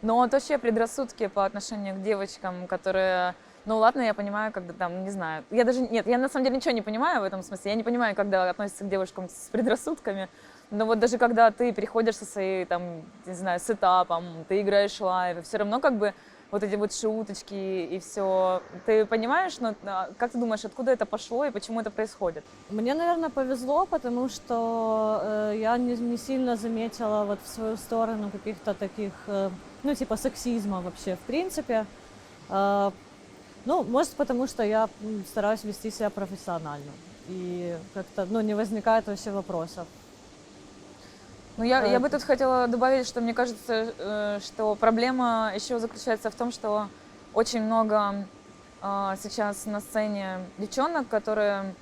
Но вот вообще предрассудки по отношению к девочкам, которые, ну ладно, я понимаю, когда там, не знаю, я на самом деле ничего не понимаю в этом смысле, я не понимаю, когда относятся к девушкам с предрассудками, но вот даже когда ты приходишь со своей, там, не знаю, сетапом, ты играешь лайв, все равно как бы вот эти вот шуточки и все. Ты понимаешь, ну, как ты думаешь, откуда это пошло и почему это происходит? Мне, наверное, повезло, потому что я не сильно заметила вот в свою сторону каких-то таких, ну, типа сексизма вообще, в принципе. Ну, может, потому что я стараюсь вести себя профессионально. И как-то, ну, не возникает вообще вопросов. Ну, я бы тут хотела добавить, что мне кажется, что проблема еще заключается в том, что очень много сейчас на сцене девчонок, которые,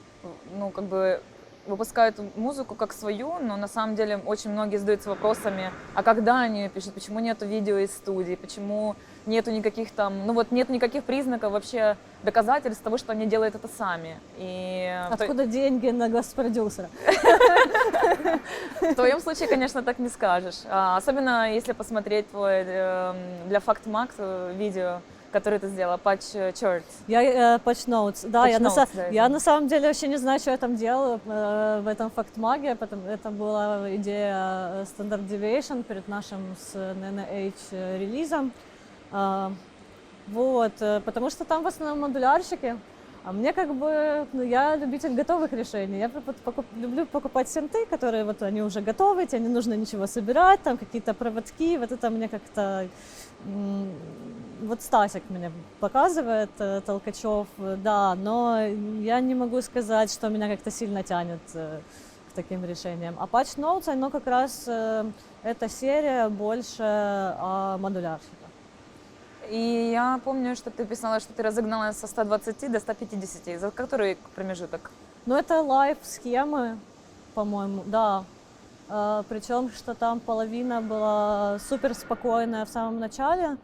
ну, как бы выпускают музыку как свою, но на самом деле очень многие задаются вопросами, а когда они ее пишут, почему нету видео из студии, почему нету никаких там, ну вот нет никаких признаков вообще доказательств того, что они делают это сами. И Откуда деньги на госпродюсера? в твоем случае, конечно, так не скажешь. Особенно если посмотреть твой для Fact Max видео, которое ты сделала, Patch Charts. Я Patch Notes, да, Patch Notes, да, я на самом деле вообще не знаю, что я там делаю в этом фактмаге, это была идея Standard Deviation перед нашим с NNH релизом. Вот, потому что там в основном модулярщики, а мне как бы, ну, я любитель готовых решений, я люблю покупать синты, которые вот они уже готовы, тебе не нужно ничего собирать, там какие-то проводки, вот это мне как-то, вот Стасик мне показывает, Толкачев, да, но я не могу сказать, что меня как-то сильно тянет к таким решениям. А Patch Notes, оно как раз, эта серия больше о модулярщиках. И я помню, что ты писала, что ты разогналась со 120 до 150. За который промежуток? Ну, это лайв-схемы, по-моему, да. Причем, что там половина была супер спокойная в самом начале,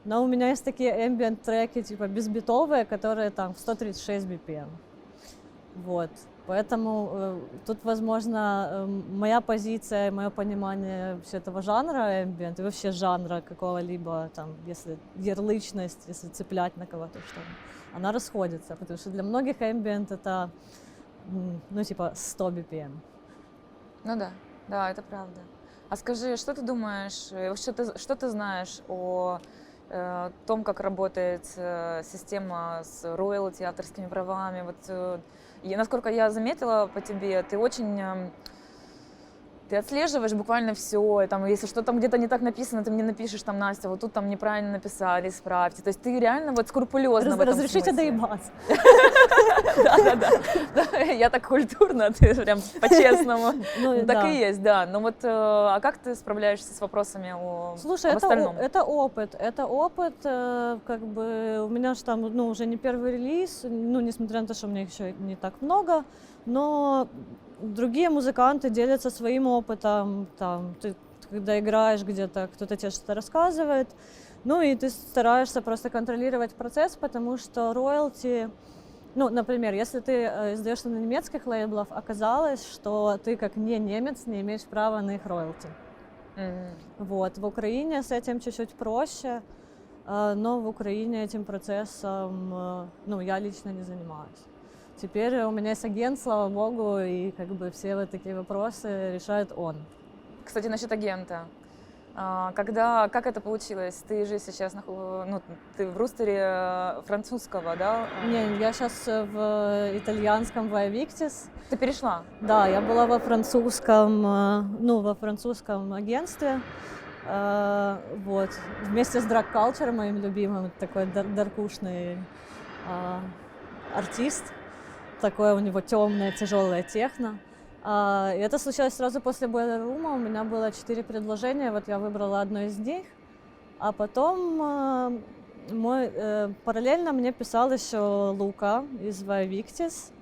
но у меня есть такие ambient треки, типа безбитовые, которые там в 136 BPM. Вот. Поэтому тут, возможно, моя позиция, мое понимание вообще этого жанра ambient и вообще жанра какого-либо, там, если ярлычность, если цеплять на кого-то, что она расходится, потому что для многих ambient это, ну, типа 100 BPM. Ну да, да, это правда. А скажи, что ты думаешь, что ты знаешь о том, как работает система с роялти, авторскими правами? Вот, насколько я заметила по тебе, ты очень ты отслеживаешь буквально все, и там, если что там где-то не так написано, ты мне напишешь, там, Настя, вот тут там неправильно написали, исправьте. То есть ты реально вот скрупулезно в этом Разрешите смысле. доебаться. Да. Я так культурно, ты прям по-честному. Ну, Так да. и есть, да. Но вот, а как ты справляешься с вопросами Слушай, об остальном? это опыт, как бы у меня же там, ну, уже не первый релиз, ну, несмотря на то, что у меня их еще не так много, но другие музыканты делятся своим опытом, там, ты когда играешь где-то, кто-то тебе что-то рассказывает, ну, и ты стараешься просто контролировать процесс, потому что роялти, ну, например, если ты издаешь на немецких лейблах, оказалось, что ты как не немец не имеешь права на их роялти. Вот. В Украине с этим чуть-чуть проще, но в Украине этим процессом, ну, я лично не занимаюсь. Теперь у меня есть агент, слава богу, и как бы все вот такие вопросы решает он. Кстати, насчет агента. Как это получилось? Ты же сейчас, ну, ты в рустере французского, да? Не, я сейчас в итальянском Vai Victis. Ты перешла? Да, я была во французском агентстве, вот, вместе с Drag Culture, моим любимым, такой даркушный артист, такое у него темное, тяжелое техно. И это случилось сразу после Boiler Room, у меня было 4 предложения, вот я выбрала одно из них, а потом параллельно мне писал еще Лука из Vai Victis.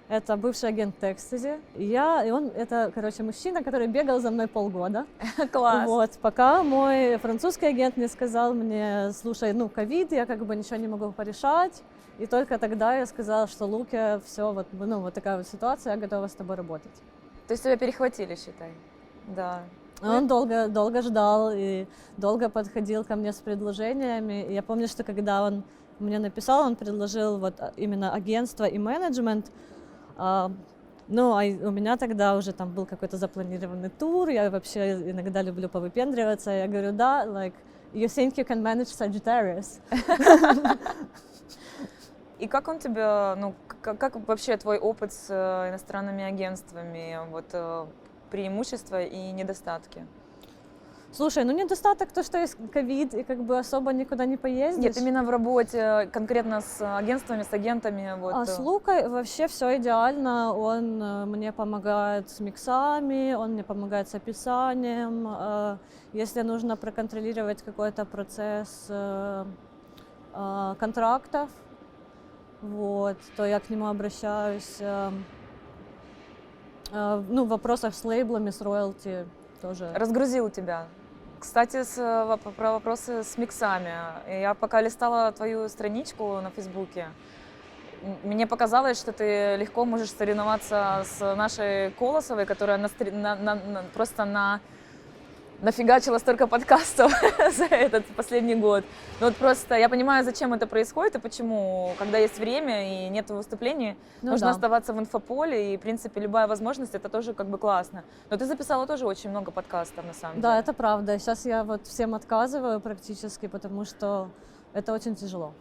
Это бывший агент Экстази. Это, короче, мужчина, который бегал за мной полгода. Класс. Вот, пока мой французский агент не сказал мне, слушай, ну, ковид, я как бы ничего не могу порешать. И только тогда я сказала, что Луке, все, вот, ну, вот такая вот ситуация, я готова с тобой работать. То есть тебя перехватили, считай. Да. Он долго ждал и долго подходил ко мне с предложениями. И я помню, что когда он мне написал, он предложил вот именно агентство и менеджмент. Ну, а у меня тогда уже там был какой-то запланированный тур, я вообще иногда люблю повыпендриваться, я говорю, да, like, You think you can manage Sagittarius? И как он тебя, ну, как вообще твой опыт с иностранными агентствами, вот преимущества и недостатки? Слушай, ну недостаток то, что есть ковид, и как бы особо никуда не поездишь. Нет, именно в работе, конкретно с агентствами, с агентами. Вот. А с Лукой вообще все идеально. Он мне помогает с миксами, он мне помогает с описанием. Если нужно проконтролировать какой-то процесс контрактов, вот, то я к нему обращаюсь. Ну, в вопросах с лейблами, с роялти тоже. Разгрузил тебя. Кстати, про вопросы с миксами. Я пока листала твою страничку на Фейсбуке, мне показалось, что ты легко можешь соревноваться с нашей Колосовой, которая просто нафигачила столько подкастов за этот последний год. Ну вот просто я понимаю, зачем это происходит и почему. Когда есть время и нет выступлений, нужно оставаться в инфополе, и, в принципе, любая возможность, это тоже как бы классно. Но ты записала тоже очень много подкастов, на самом деле. Да, это правда. Сейчас я вот всем отказываю практически, потому что это очень тяжело.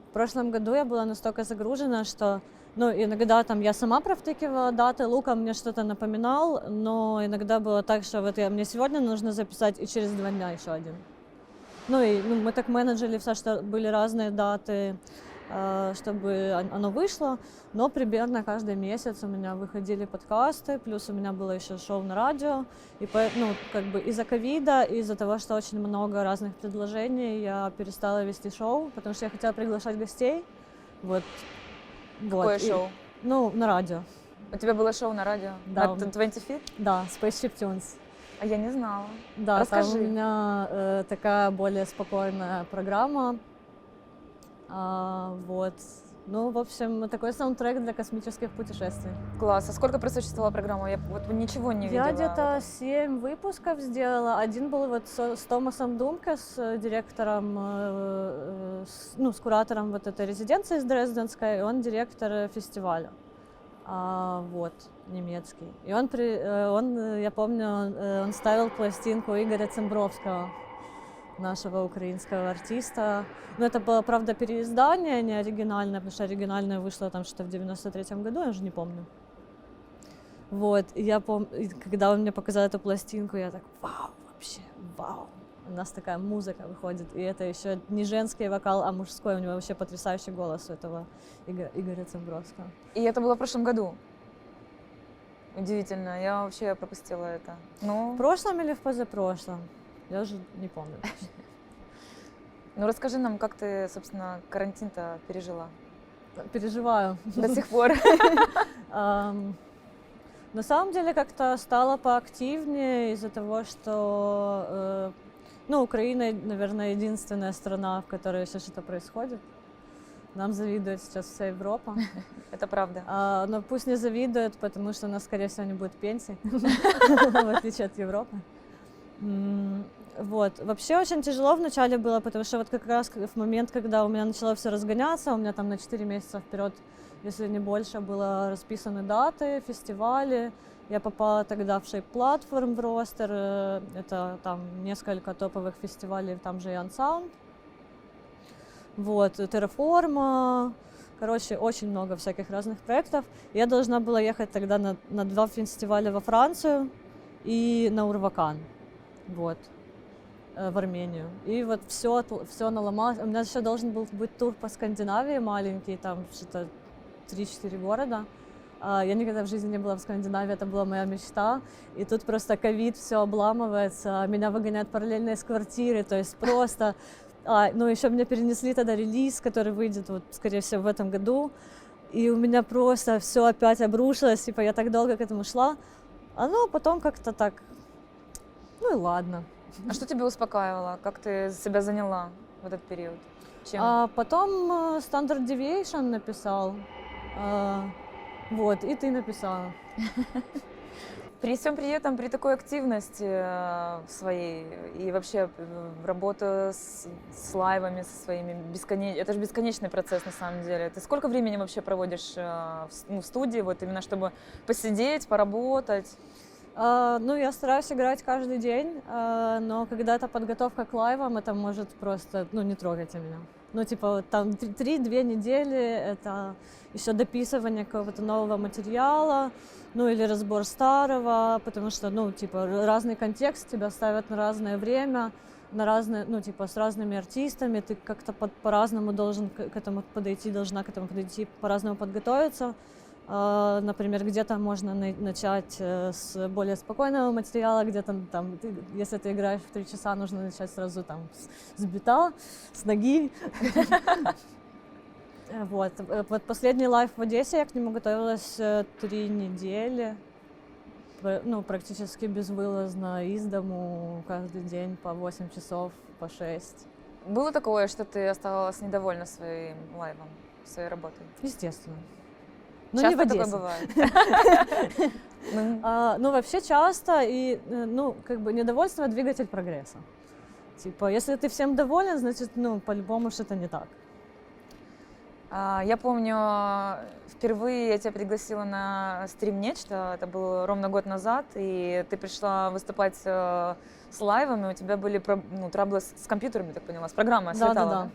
В прошлом году я была настолько загружена, что, ну, иногда там я сама провтыкивала даты, Лука мне что-то напоминал, но иногда было так, что вот мне сегодня нужно записать, и через 2 дня еще один. Ну и мы так менеджили все, что были разные даты, чтобы оно вышло, но примерно каждый месяц у меня выходили подкасты, плюс у меня было еще шоу на радио, и ну, как бы из-за ковида, из-за того, что очень много разных предложений, я перестала вести шоу, потому что я хотела приглашать гостей. Вот. Какое шоу? Ну, на радио. У тебя было шоу на радио? Да. На 20 Feet? Да, Spaceship Tunes. А я не знала. Да, расскажи. Там у меня такая более спокойная программа. Вот. Ну, в общем, такой саундтрек для космических путешествий. Класс. А сколько просуществовала программа? Я вот ничего не видела. Я где-то 7 выпусков сделала. Один был вот с Томасом Думке, с директором, с куратором вот этой резиденции с Дрезденской, и он директор фестиваля. Вот, немецкий. И я помню, он ставил пластинку Игоря Цимбровского, нашего украинского артиста. Но это было, правда, переиздание, не оригинальное, потому что оригинальное вышло там что-то в 93-м году, я уже не помню. Вот, и я помню, когда он мне показал эту пластинку, я так, вау, вообще, вау. У нас такая музыка выходит, и это еще не женский вокал, а мужской, у него вообще потрясающий голос у этого Игоря Цимбровского. И это было в прошлом году? Удивительно, я вообще пропустила это. Ну... В прошлом или в позапрошлом? Я уже не помню. Ну расскажи нам, как ты, собственно, карантин-то пережила? Переживаю. До сих пор. На самом деле как-то стало поактивнее из-за того, что Украина, наверное, единственная страна, в которой сейчас что-то происходит. Нам завидует сейчас вся Европа. Это правда. Но пусть не завидует, потому что у нас, скорее всего, не будет пенсий, в отличие от Европы. Вот. Вообще очень тяжело вначале было, потому что вот как раз в момент, когда у меня начало все разгоняться, у меня там на 4 месяца вперед, если не больше, было расписаны даты, фестивали. Я попала тогда в Shape Platform в ростер, это там несколько топовых фестивалей, там же и Unsound. Вот, Terraform, короче, очень много всяких разных проектов. Я должна была ехать тогда на 2 фестиваля во Францию и на Урвакан, вот, в Армению. И вот все наломалось. У меня еще должен был быть тур по Скандинавии маленький, там что-то 3-4 города. Я никогда в жизни не была в Скандинавии, это была моя мечта. И тут просто ковид, все обламывается, меня выгоняют параллельно из квартиры, то есть просто... Ну, еще мне перенесли тогда релиз, который выйдет, вот, скорее всего, в этом году. И у меня просто все опять обрушилось, типа я так долго к этому шла. Ну, потом как-то так, ну и ладно. А что тебя успокаивало? Как ты себя заняла в этот период? Чем? Потом Standard Deviation написал. Вот, и ты написала. При всем при этом, при такой активности своей и вообще работа с лайвами, со своими, это же бесконечный процесс на самом деле. Ты сколько времени вообще проводишь в студии, вот именно чтобы посидеть, поработать? Ну, я стараюсь играть каждый день, но когда это подготовка к лайвам, это может просто, ну, не трогайте меня. Ну, типа, вот там 3-2 недели, это еще дописывание какого-то нового материала, ну, или разбор старого, потому что, ну, типа, разный контекст, тебя ставят на разное время, на разные, ну, типа, с разными артистами, ты как-то по-разному должен к этому подойти, должна к этому подойти, по-разному подготовиться. Например, где-то можно начать с более спокойного материала, где-то там, если ты играешь в 3 часа, нужно начать сразу там с бита, с ноги. Вот. Вот последний лайв в Одессе, я к нему готовилась 3 недели, ну, практически безвылазно, из дому каждый день по 8 часов, по 6. Было такое, что ты оставалась недовольна своим лайвом, своей работой? Естественно. Ну, Часто не в такое Одессе. бывает? Ну, вообще часто, и, ну, как бы недовольство — двигатель прогресса. Типа, если ты всем доволен, значит, ну, по-любому что-то не так. Я помню, впервые я тебя пригласила на стрим «Нечто», это было ровно год назад, и ты пришла выступать с лайвом, и у тебя были траблы с компьютерами, так поняла, с программой слетала. Да.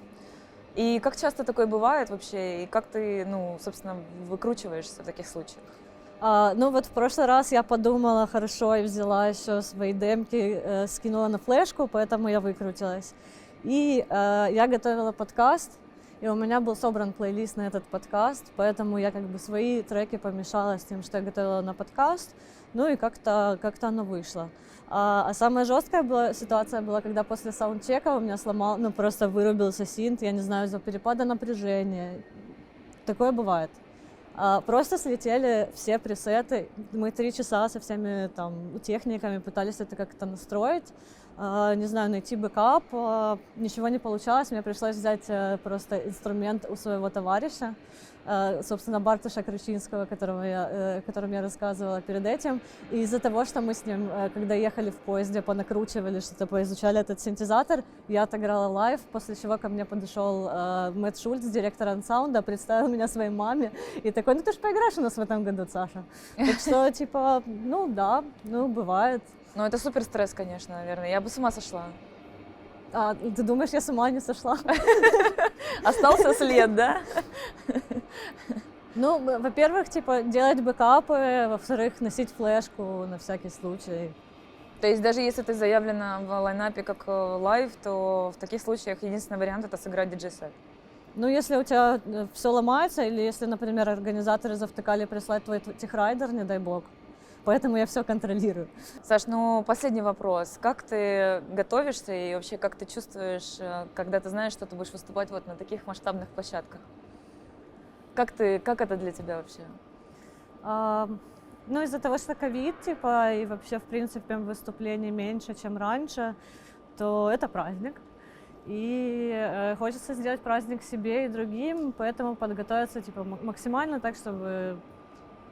И как часто такое бывает вообще, и как ты, ну, собственно, выкручиваешься в таких случаях? Ну вот в прошлый раз я подумала хорошо и взяла еще свои демки, скинула на флешку, поэтому я выкрутилась. И я готовила подкаст, и у меня был собран плейлист на этот подкаст, поэтому я как бы свои треки помешала с тем, что я готовила на подкаст, ну и как-то оно вышло. А самая жесткая ситуация была, когда после саундчека у меня ну просто вырубился синт, я не знаю, из-за перепада напряжения. Такое бывает. Просто слетели все пресеты. Мы 3 часа со всеми там техниками пытались это как-то настроить. Не знаю, найти бэкап. Ничего не получалось. Мне пришлось взять просто инструмент у своего товарища, собственно, Бартуша Кручинского, о котором я рассказывала перед этим. И из-за того, что мы с ним, когда ехали в поезде, понакручивали что-то, поизучали этот синтезатор, я отыграла лайв, после чего ко мне подошел Мэтт Шульц, директор ансаунда, представил меня своей маме и такой: ну ты же поиграешь у нас в этом году, Саша. Так что, типа, ну да, ну бывает. Ну, это супер стресс, конечно, наверное. Я бы с ума сошла. Ты думаешь, я с ума не сошла? Остался след, да? Ну, во-первых, типа, делать бэкапы, во-вторых, носить флешку на всякий случай. То есть даже если ты заявлена в лайнапе как лайв, то в таких случаях единственный вариант — это сыграть диджей-сет. Ну, если у тебя все ломается, или если, например, организаторы завтыкали прислать твой техрайдер, не дай бог. Поэтому я все контролирую. Саш, ну последний вопрос. Как ты готовишься и вообще как ты чувствуешь, когда ты знаешь, что ты будешь выступать вот на таких масштабных площадках? Как это для тебя вообще? Ну, из-за того, что ковид, типа, и вообще, в принципе, выступлений меньше, чем раньше, то это праздник. И хочется сделать праздник себе и другим, поэтому подготовиться, типа, максимально так, чтобы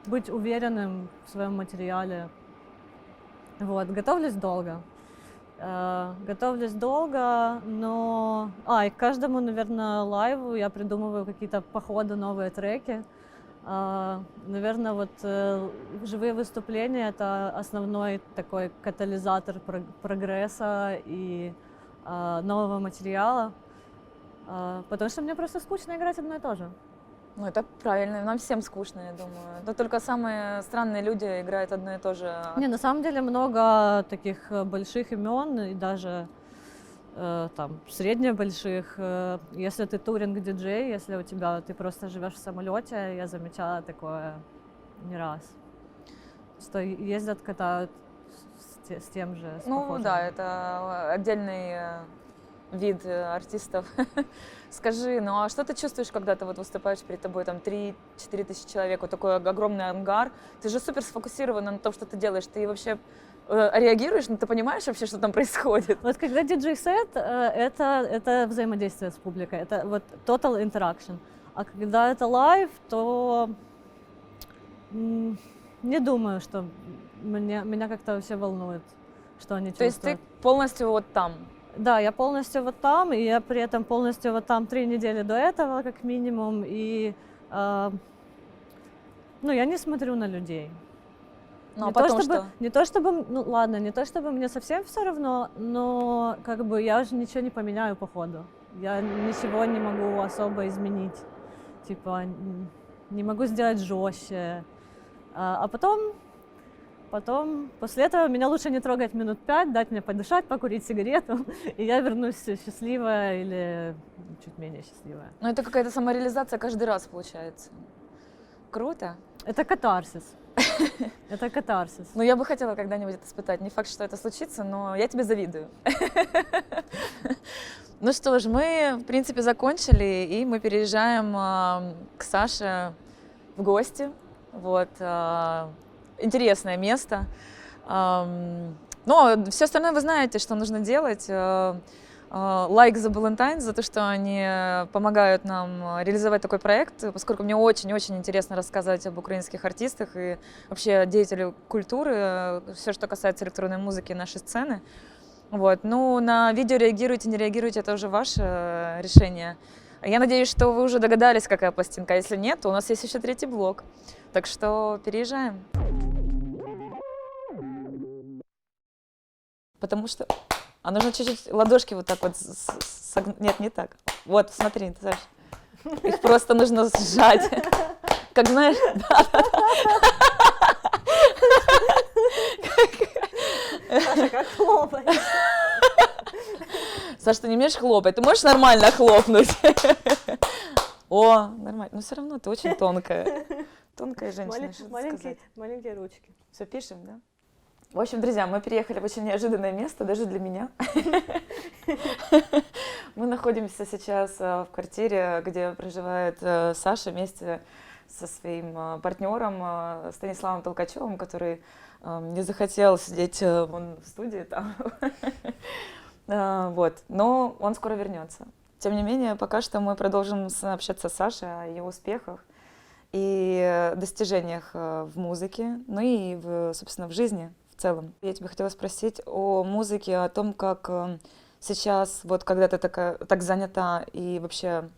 быть уверенным в своем материале. Вот, готовлюсь долго. Но... и к каждому, наверное, лайву я придумываю какие-то по ходу новые треки. Наверное, вот живые выступления — это основной такой катализатор прогресса и нового материала, потому что мне просто скучно играть одно и то же. Ну, это правильно, нам всем скучно, я думаю. Но только самые странные люди играют одно и то же. Не, на самом деле много таких больших имен и даже там средне-больших. Если ты туринг-диджей, если ты просто живешь в самолете, я замечала такое не раз, что ездят, катают с тем же. Ну да, это отдельный вид артистов. Скажи, ну а что ты чувствуешь, когда ты вот выступаешь перед тобой там 3-4 тысячи человек, вот такой огромный ангар? Ты же супер сфокусирована на том, что ты делаешь. Ты вообще реагируешь, но ты понимаешь вообще, что там происходит? Вот когда диджей-сет, это взаимодействие с публикой, это вот total interaction. А когда это лайв, то не думаю, что меня как-то вообще волнует, что они чувствуют. То есть ты полностью вот там? Да, я полностью вот там, и я при этом полностью вот там 3 недели до этого, как минимум, и я не смотрю на людей. Ну, а Не потом то, чтобы, что? не то чтобы, ну ладно, не то чтобы мне совсем все равно, но как бы я же ничего не поменяю по ходу. Я ничего не могу особо изменить. Типа, не могу сделать жестче. А потом, после этого меня лучше не трогать минут 5, дать мне подышать, покурить сигарету, и я вернусь счастливая или чуть менее счастливая. Ну, это какая-то самореализация каждый раз получается. Круто. Это катарсис. Это катарсис. Ну, я бы хотела когда-нибудь это испытать. Не факт, что это случится, но я тебе завидую. Ну что ж, мы, в принципе, закончили, и мы переезжаем к Саше в гости. Вот. Интересное место. Но все остальное вы знаете, что нужно делать. Лайк за Valentine's, за то, что они помогают нам реализовать такой проект, поскольку мне очень-очень интересно рассказывать об украинских артистах и вообще деятелей культуры, все, что касается электронной музыки и нашей сцены. Вот. Ну, на видео реагируйте, не реагируйте, это уже ваше решение. Я надеюсь, что вы уже догадались, какая пластинка. А если нет, то у нас есть еще 3-й блок. Так что переезжаем. Потому что... А нужно чуть-чуть ладошки вот так вот согнуть. Нет, не так. Вот, смотри, ты знаешь. Их просто нужно сжать. Как знаешь... Саша, как хлопать? Саш, ты не умеешь хлопать, ты можешь нормально хлопнуть? О, нормально. Но все равно ты очень тонкая. Тонкая женщина, что сказать. Маленькие ручки. Все, пишем, да? В общем, друзья, мы переехали в очень неожиданное место, даже для меня. Мы находимся сейчас в квартире, где проживает Саша вместе со своим партнером Станиславом Толкачевым, который не захотел сидеть вон в студии там. Вот. Но он скоро вернется. Тем не менее, пока что мы продолжим общаться с Сашей о ее успехах и достижениях в музыке, ну и, собственно, в жизни в целом. Я тебя хотела спросить о музыке, о том, как сейчас, вот когда ты так занята и вообще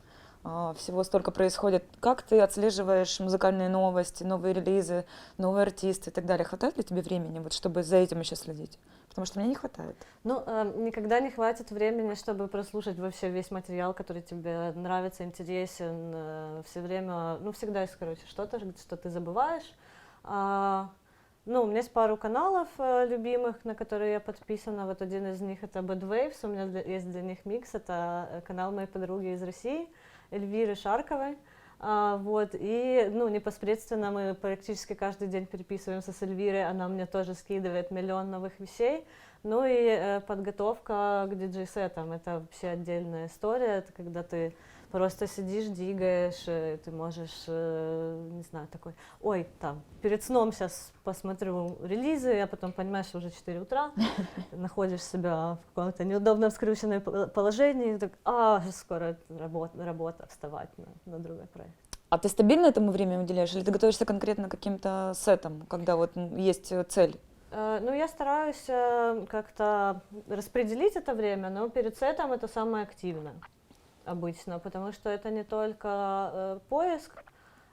всего столько происходит, как ты отслеживаешь музыкальные новости, новые релизы, новые артисты и так далее? Хватает ли тебе времени, вот, чтобы за этим еще следить? Потому что мне не хватает. Ну, никогда не хватит времени, чтобы прослушать вообще весь материал, который тебе нравится, интересен. Все время, ну, всегда есть, короче, что-то, что ты забываешь. Ну, у меня есть пару каналов любимых, на которые я подписана. Вот один из них — это Bad Waves, у меня есть для них микс. Это канал моей подруги из России, Эльвиры Шарковой. Вот, и, ну, непосредственно мы практически каждый день переписываемся с Эльвирой, она мне тоже скидывает миллион новых вещей. Ну и подготовка к диджей-сетам — это вообще отдельная история, это когда ты просто сидишь, двигаешь, ты можешь, не знаю, такой, ой, там, перед сном сейчас посмотрю релизы, а потом понимаешь, что уже 4 утра, находишь себя в каком-то неудобном скрюченном положении, так, скоро работа, вставать на другой проект. А ты стабильно этому время уделяешь, или ты готовишься конкретно к каким-то сетам, когда вот есть цель? Ну, я стараюсь как-то распределить это время, но перед сетом это самое активное обычно, потому что это не только поиск,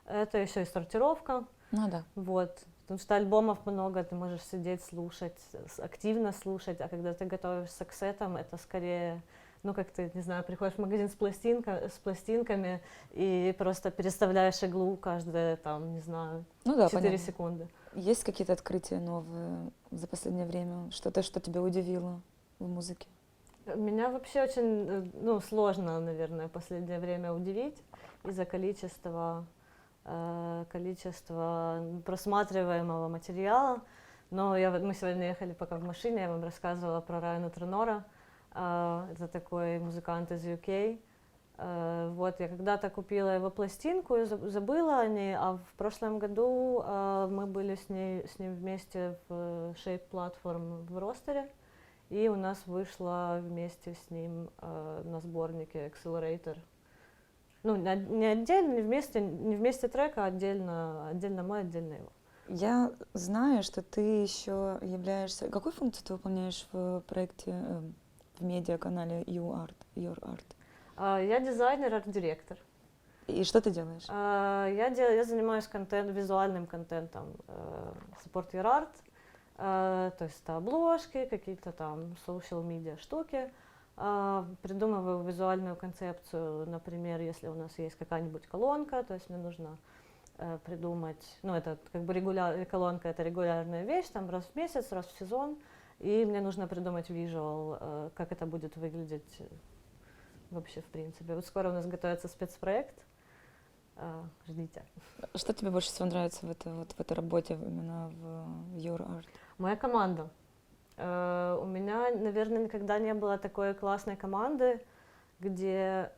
это еще и сортировка. Ну да. Вот, потому что альбомов много, ты можешь сидеть, слушать, активно слушать, а когда ты готовишься к сетам, это скорее, ну, как ты, не знаю, приходишь в магазин с пластинками и просто переставляешь иглу каждые, там, не знаю, Ну да, 4 понятно. секунды. Есть какие-то открытия новые за последнее время? Что-то, что тебя удивило в музыке? Меня вообще очень, ну, сложно, наверное, в последнее время удивить из-за количества просматриваемого материала. Но мы сегодня ехали пока в машине, я вам рассказывала про Райана Тренора. Это такой музыкант из UK. Вот, я когда-то купила его пластинку и забыла о ней, а в прошлом году мы были с ним вместе в Shape Platform в Ростере, и у нас вышло вместе с ним на сборнике Accelerator. Ну, не отдельно, не вместе трека, а отдельно мой, отдельно его. Я знаю, что ты еще являешься... Какую функцию ты выполняешь в проекте, в медиаканале Your Art? Я дизайнер, арт-директор. И что ты делаешь? Я занимаюсь визуальным контентом, support your art, то есть это обложки, какие-то там social media штуки. Придумываю визуальную концепцию, например, если у нас есть какая-нибудь колонка, то есть мне нужно придумать, ну это как бы колонка, это регулярная вещь, там раз в месяц, раз в сезон, и мне нужно придумать визуал, как это будет выглядеть вообще в принципе. Вот скоро у нас готовится спецпроект, ждите. Что тебе больше всего нравится в этой работе, именно в Your Art? Моя команда. У меня, наверное, никогда не было такой классной команды, где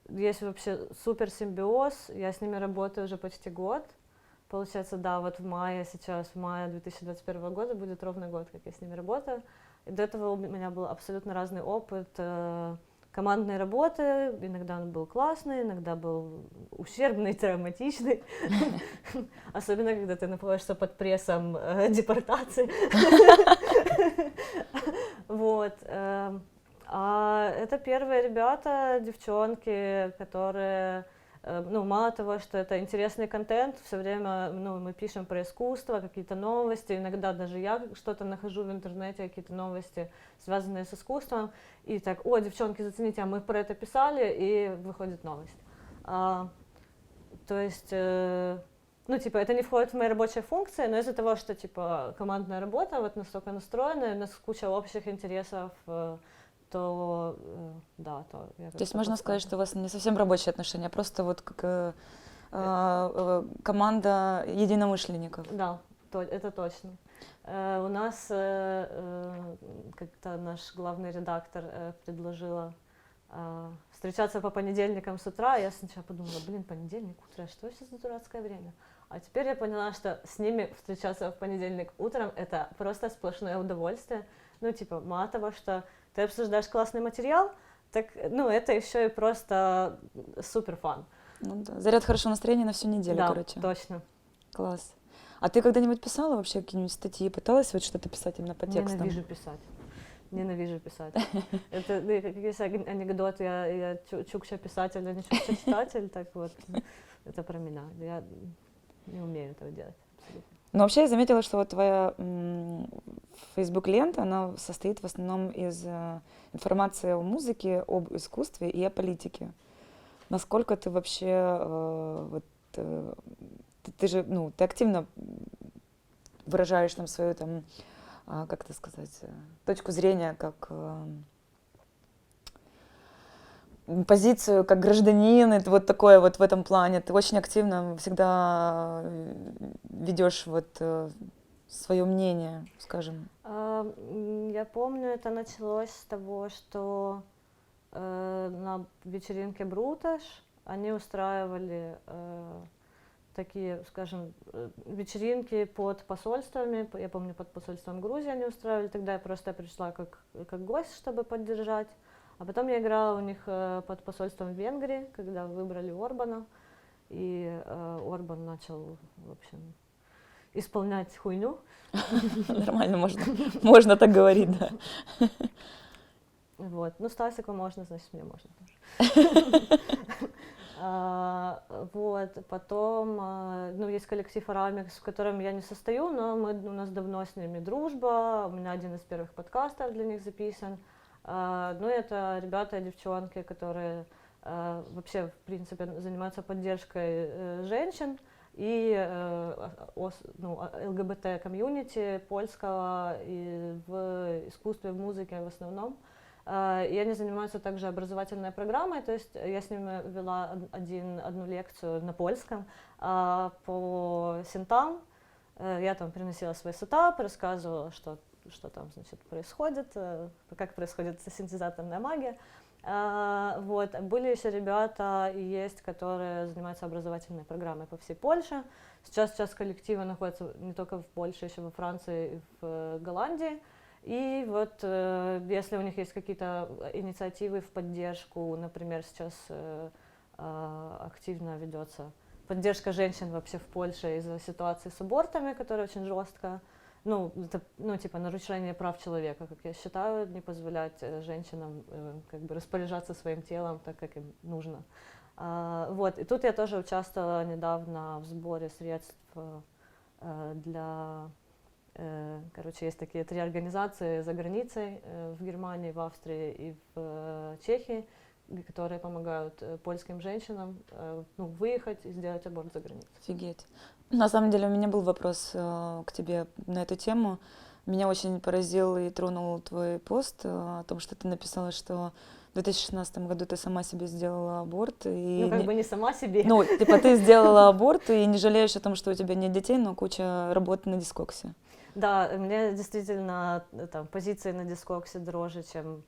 есть вообще супер симбиоз. Я с ними работаю уже почти год. Получается, да, вот в мае 2021 года будет ровно год, как я с ними работаю. И до этого у меня был абсолютно разный опыт командной работы. Иногда он был классный, иногда был ущербный, травматичный. Особенно, когда ты находишься под прессом депортации. Вот. А это первые ребята, девчонки, которые, ну, мало того, что это интересный контент, все время, ну, мы пишем про искусство, какие-то новости, иногда даже я что-то нахожу в интернете, какие-то новости, связанные с искусством, и так, о, девчонки, зацените, а мы про это писали, и выходит новость. То есть, ну, типа, это не входит в мои рабочие функции, но из-за того, что, типа, командная работа вот настолько настроена, у нас куча общих интересов, то, да, то я То есть можно сказать, что у вас не совсем рабочие отношения, а просто вот как команда единомышленников. Да, это точно. У нас как-то наш главный редактор предложила встречаться по понедельникам с утра. Я сначала подумала, блин, понедельник, утро, что сейчас за дурацкое время? А теперь я поняла, что с ними встречаться в понедельник утром — это просто сплошное удовольствие. Ну, типа, мало того, что ты обсуждаешь классный материал, так, ну, это еще и просто супер фан. Ну да, заряд хорошего настроения на всю неделю, да, короче. Точно. Класс. А ты когда-нибудь писала вообще какие-нибудь статьи? Пыталась вот что-то писать именно по текстам? Ненавижу писать. Это, как есть анекдот, я чукча писатель, а не чукча читатель, так вот, это про меня. Я не умею этого делать. Абсолютно. Но вообще я заметила, что вот твоя Facebook-лента, она состоит в основном из информации о музыке, об искусстве и о политике. Насколько ты вообще, ты же, ну, ты активно выражаешь там свою, там, как это сказать, точку зрения, как позицию как гражданин, это вот такое вот в этом плане. Ты очень активно всегда ведешь вот свое мнение, скажем. Я помню, это началось с того, что на вечеринке Бруташ они устраивали такие, скажем, вечеринки под посольствами. Я помню, под посольством Грузии они устраивали. Тогда я просто пришла как гость, чтобы поддержать. А потом я играла у них под посольством Венгрии, когда выбрали Орбана. И Орбан начал, в общем, исполнять хуйню. Нормально, можно так говорить, да. Вот. Ну, Стасику можно, значит, мне можно тоже. Вот, потом, ну, есть коллектив Арамикс, в котором я не состою, но у нас давно с ними дружба, у меня один из первых подкастов для них записан. Ну, это ребята и девчонки, которые вообще, в принципе, занимаются поддержкой женщин и ЛГБТ-комьюнити польского и в искусстве, в музыке в основном. И они занимаются также образовательной программой, то есть я с ними вела одну лекцию на польском по синтам. Я там приносила свой сетап, рассказывала, что там, значит, происходит, как происходит синтезаторная магия. Вот. Были еще ребята и есть, которые занимаются образовательной программой по всей Польше. Сейчас коллективы находятся не только в Польше, еще во Франции и в Голландии. И вот если у них есть какие-то инициативы в поддержку, например, сейчас активно ведется поддержка женщин вообще в Польше из-за ситуации с абортами, которая очень жесткая. ну, это, ну, типа, нарушение прав человека, как я считаю, не позволять женщинам как бы распоряжаться своим телом так, как им нужно. Вот, и тут я тоже участвовала недавно в сборе средств для, короче, есть такие 3 организации за границей, в Германии, в Австрии и в Чехии, которые помогают польским женщинам ну, выехать и сделать аборт за границей. Офигеть. На самом деле у меня был вопрос к тебе на эту тему. Меня очень поразил и тронул твой пост о том, что ты написала, что в 2016 году ты сама себе сделала аборт. И Ну, как бы не сама себе. Ну, типа ты сделала аборт и не жалеешь о том, что у тебя нет детей, но куча работы на дискоксе. Да, мне действительно там, позиции на дискоксе дороже, чем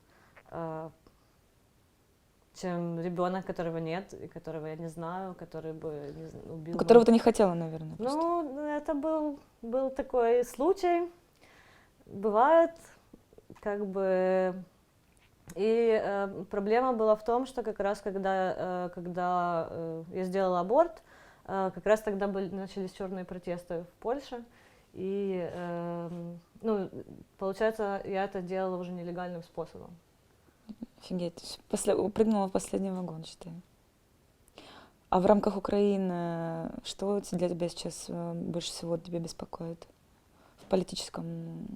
ребенок, которого нет, и которого я не знаю, который бы не знаю, убил. Которого ты не хотела, наверное. Ну, это был такой случай. Бывает, как бы. И проблема была в том, что как раз когда я сделала аборт, как раз тогда начались черные протесты в Польше. И, ну, получается, я это делала уже нелегальным способом. Офигеть. Упрыгнула в последний вагон, считай. А в рамках Украины что для тебя сейчас больше всего тебя беспокоит? В политическом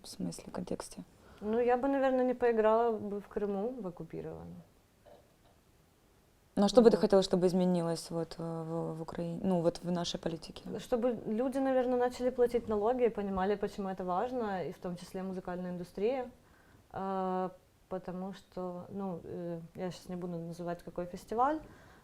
смысле, контексте? Ну, я бы, наверное, не поиграла бы в Крыму, в оккупированном. Ну, а что бы ты хотела, чтобы изменилось вот в Украине, ну, вот в нашей политике? Чтобы люди, наверное, начали платить налоги и понимали, почему это важно, и в том числе музыкальная индустрия. Потому что, ну, я сейчас не буду называть какой фестиваль,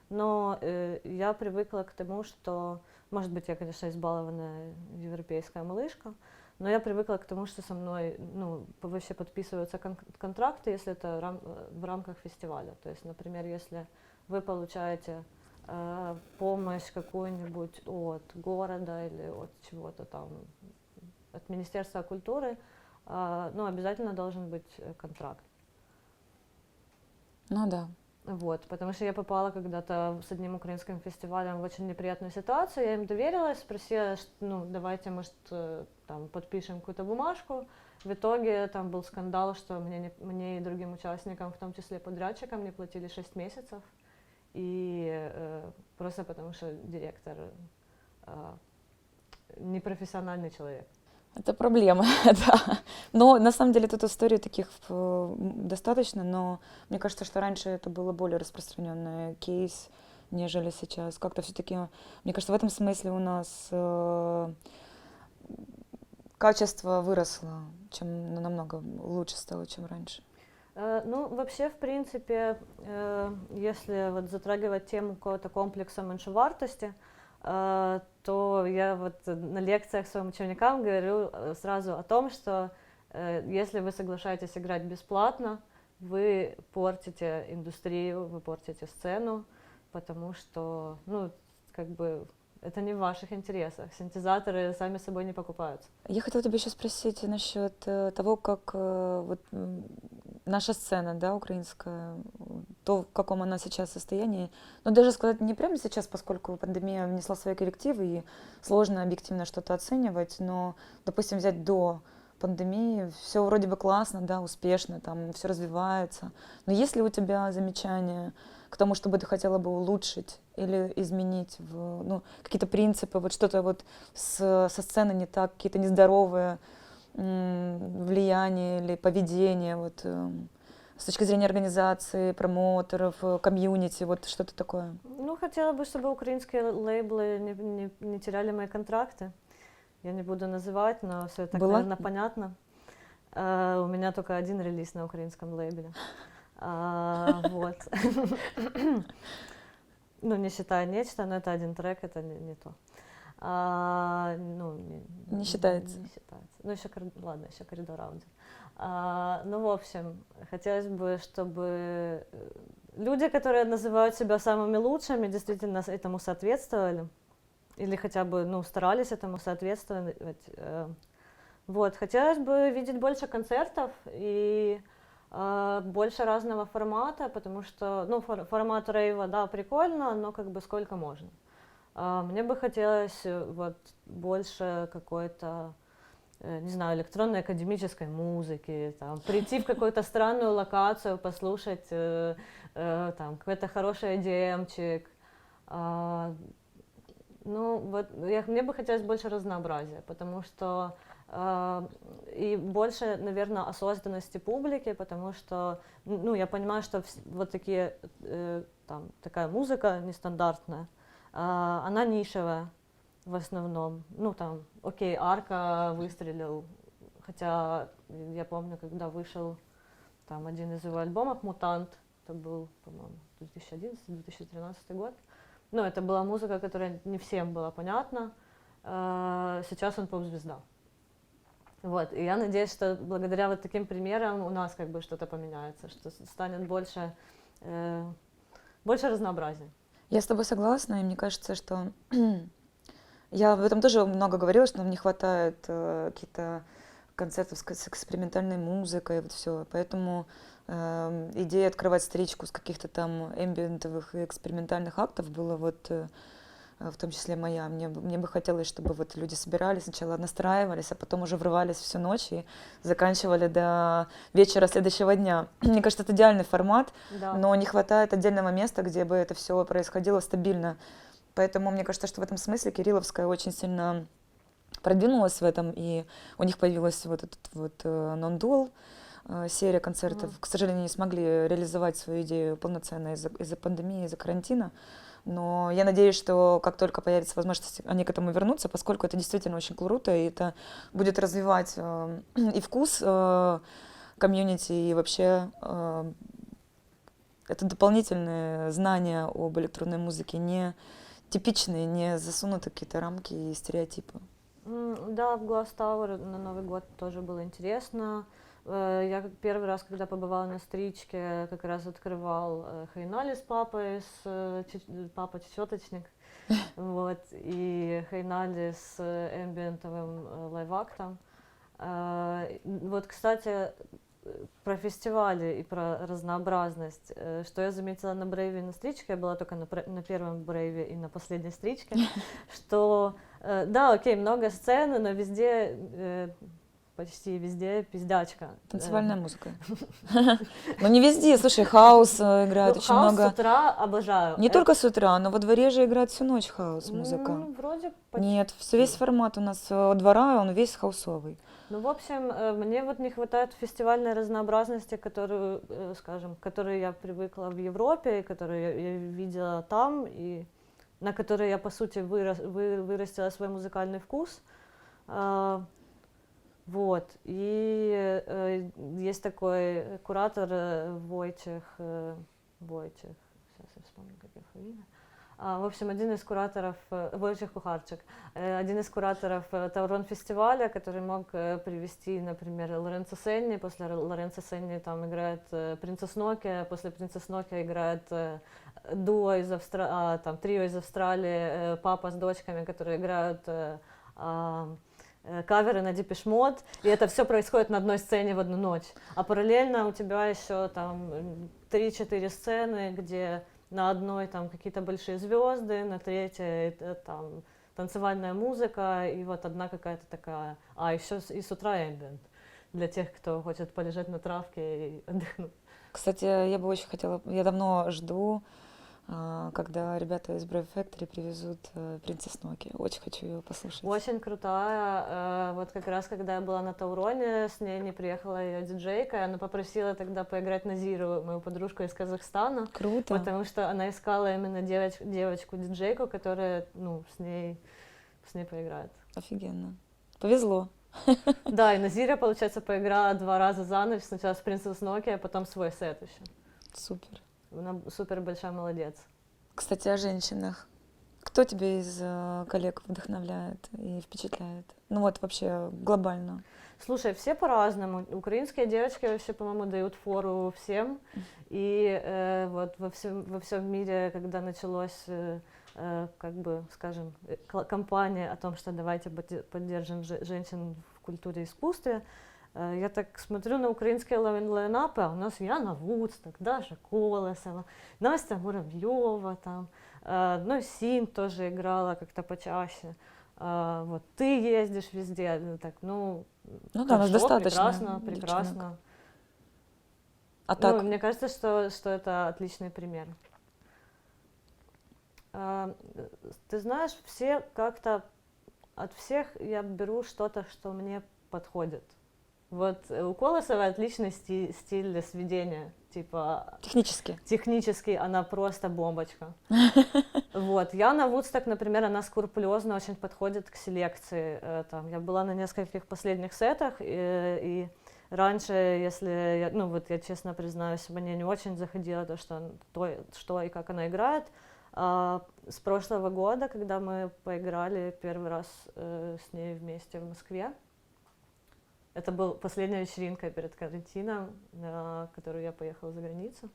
но я привыкла к тому, что, может быть, я, конечно, избалованная европейская малышка, но я привыкла к тому, что со мной, ну, вообще подписываются контракты, если это в рамках фестиваля. То есть, например, если вы получаете помощь какую-нибудь от города или от чего-то там, от Министерства культуры, ну, обязательно должен быть контракт. Ну да. Вот, потому что я попала когда-то с одним украинским фестивалем в очень неприятную ситуацию, я им доверилась, спросила, ну, давайте, может, там, подпишем какую-то бумажку. В итоге там был скандал, что мне и другим участникам, в том числе подрядчикам, не платили 6 месяцев. И просто потому что директор непрофессиональный человек. Это проблема, да. Но на самом деле тут историй таких достаточно, но мне кажется, что раньше это было более распространенный кейс, нежели сейчас. Как-то все-таки, мне кажется, в этом смысле у нас качество выросло, чем намного лучше стало, чем раньше. Ну, вообще, в принципе, если вот затрагивать тему какого-то комплекса меньшевартости, то я вот на лекциях своим ученикам говорю сразу о том, что если вы соглашаетесь играть бесплатно, вы портите индустрию, вы портите сцену, потому что, ну, как бы это не в ваших интересах. Синтезаторы сами собой не покупаются. Я хотела тебя еще спросить насчет того, как вот наша сцена, да, украинская, то, в каком она сейчас состоянии. Но даже сказать не прямо сейчас, поскольку пандемия внесла свои коррективы, и сложно объективно что-то оценивать, но, допустим, взять до пандемии, все вроде бы классно, да, успешно, там все развивается. Но есть ли у тебя замечания к тому, чтобы ты хотела бы улучшить или изменить ну, какие-то принципы, вот что-то вот со сцены не так, какие-то нездоровые влияние или поведение вот, с точки зрения организации, промоутеров, комьюнити, вот что-то такое? Ну, хотела бы, чтобы украинские лейблы не теряли мои контракты. Я не буду называть, но все это, наверное, понятно. У меня только один релиз на украинском лейбле. Вот. Ну, не считая нечто, но это один трек, это не то. Ну, не считается. Не считается. Ну, еще, ладно, еще коридор аудио. Ну, в общем, хотелось бы, чтобы люди, которые называют себя самыми лучшими, действительно этому соответствовали. Или хотя бы, ну, старались этому соответствовать. Вот, хотелось бы видеть больше концертов и больше разного формата, потому что, ну, формат рейва, да, прикольно, но как бы сколько можно. Мне бы хотелось вот больше какой-то не знаю, электронной академической музыки, там, прийти в какую-то странную локацию, послушать там, какой-то хороший EDM-чик. Ну, вот мне бы хотелось больше разнообразия, потому что и больше, наверное, осознанности публики, потому что, ну, я понимаю, что вот такие, там, такая музыка нестандартная, она нишевая в основном. Ну, там, окей, Арка выстрелил, хотя я помню, когда вышел там один из его альбомов «Мутант», это был, по-моему, 2011-2013 год. Ну, это была музыка, которая не всем была понятна. Сейчас он поп-звезда. Вот, и я надеюсь, что благодаря вот таким примерам у нас как бы что-то поменяется, что станет больше разнообразия. Я с тобой согласна, и мне кажется, что я об этом тоже много говорила, что нам не хватает каких-то концертов с экспериментальной музыкой, вот все. Поэтому идея открывать встречку с каких-то там эмбиентовых и экспериментальных актов была вот в том числе моя. Мне бы хотелось, чтобы вот люди собирались, сначала настраивались, а потом уже врывались всю ночь и заканчивали до вечера следующего дня. Мне кажется, это идеальный формат, Да. но не хватает отдельного места, где бы это все происходило стабильно. Поэтому мне кажется, что в этом смысле Кирилловская очень сильно продвинулась в этом, и у них появилась вот этот вот non-dual серия концертов. К сожалению, не смогли реализовать свою идею полноценно из-за пандемии, из-за карантина. Но я надеюсь, что как только появится возможность, они к этому вернутся, поскольку это действительно очень круто, и это будет развивать и вкус комьюнити, и вообще это дополнительные знания об электронной музыке, не типичные, не засунуты какие-то рамки и стереотипы. Да, в Glass Tower на Новый год тоже было интересно. Я первый раз, когда побывала на стричке, как раз открывал Хайнали с папой, папа чечеточник, вот, и Хайнали с эмбиентовым лайв-актом. Вот, кстати, про фестивали и про разнообразность, что я заметила на брейве и на стричке, я была только на первом брейве и на последней стричке, что, да, окей, много сцен, но везде, почти везде пиздячка. Танцевальная музыка. Но не везде, слушай, хаус играет очень хаус много. с утра обожаю. Не только с утра, но во дворе же играет всю ночь хаус музыка. Ну, вроде почти. Нет, весь формат у нас двора, он весь хаусовый. Ну, в общем, мне вот не хватает фестивальной разнообразности, которую, скажем, к которой я привыкла в Европе, которую я видела там, и на которой я, по сути, вырастила свой музыкальный вкус. Вот. И есть такой куратор Войчех, сейчас я вспомню, как его имя. В общем, один из кураторов, Войчех Кухарчик, один из кураторов Таурон фестиваля, который мог привести, например, Лоренцо Сенни, после Лоренцо Сенни там играет Принцесс Нокия, после Принцесс Нокия играет дуо из там трио из Австралии, папа с дочками, которые играют каверы на Депеш Мод, и это все происходит на одной сцене в одну ночь. А параллельно у тебя еще там 3-4 сцены, где на одной там какие-то большие звезды, на третьей там танцевальная музыка, и вот одна какая-то такая, еще и с утра эмбиент для тех, кто хочет полежать на травке и отдохнуть. Кстати, я бы очень хотела, я давно жду, когда ребята из Brave Factory привезут Принцесс Ноки. Очень хочу ее послушать. Очень крутая. Вот как раз, когда я была на Тауроне, с ней не приехала ее диджейка, она попросила тогда поиграть Назиру, мою подружку из Казахстана. Круто. Потому что она искала именно девочку-диджейку, которая, ну, с ней поиграет. Офигенно. Повезло. Да, и Назира, получается, поиграла 2 раза за ночь. Сначала с Принцесс Ноки, а потом свой сет еще. Супер. Она супер большая молодец. Кстати, о женщинах. Кто тебя из коллег вдохновляет и впечатляет? Ну вот вообще глобально. Слушай, все по-разному. Украинские девочки вообще, по-моему, дают фору всем. И вот во всем мире, когда началось, как бы, скажем, кампания о том, что давайте поддержим женщин в культуре и искусстве, я так смотрю на украинские лайнапы, а у нас Яна Вудсток, Даша Колосова, Настя Муравьева, там, ну, Син тоже играла как-то почаще. вот ты ездишь везде, ну, так, ну, Ну да, нас хорошо, достаточно прекрасно, девчонок. прекрасно. А Ну, так, мне кажется, что это отличный пример. А, Ты знаешь, все как-то от всех я беру что-то, что мне подходит. Вот у Колосовой отличный стиль для сведения, типа технически. технически она просто бомбочка. Вот, Яна Вудсток, например, она скрупулезно очень подходит к селекции. Там, я была на нескольких последних сетах, и раньше, если, ну вот я честно признаюсь, мне не очень заходило что и как она играет. С прошлого года, когда мы поиграли первый раз с ней вместе в Москве, это была последняя вечеринка перед карантином, на которую я поехала за границу.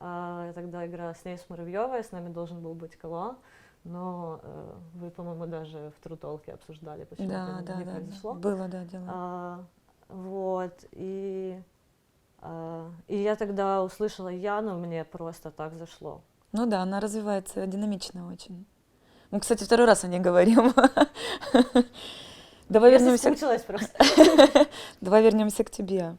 Я тогда играла с ней, с Муравьевой, с нами должен был быть Кала, но вы, по-моему, даже в Трутолке обсуждали, почему это не произошло. Было, да, дело. Вот, и я тогда услышала Яну, мне просто так зашло. Ну да, она развивается динамично очень. Мы, кстати, второй раз о ней говорим. Давай Я вернемся, соскучилась просто. давай вернемся к тебе.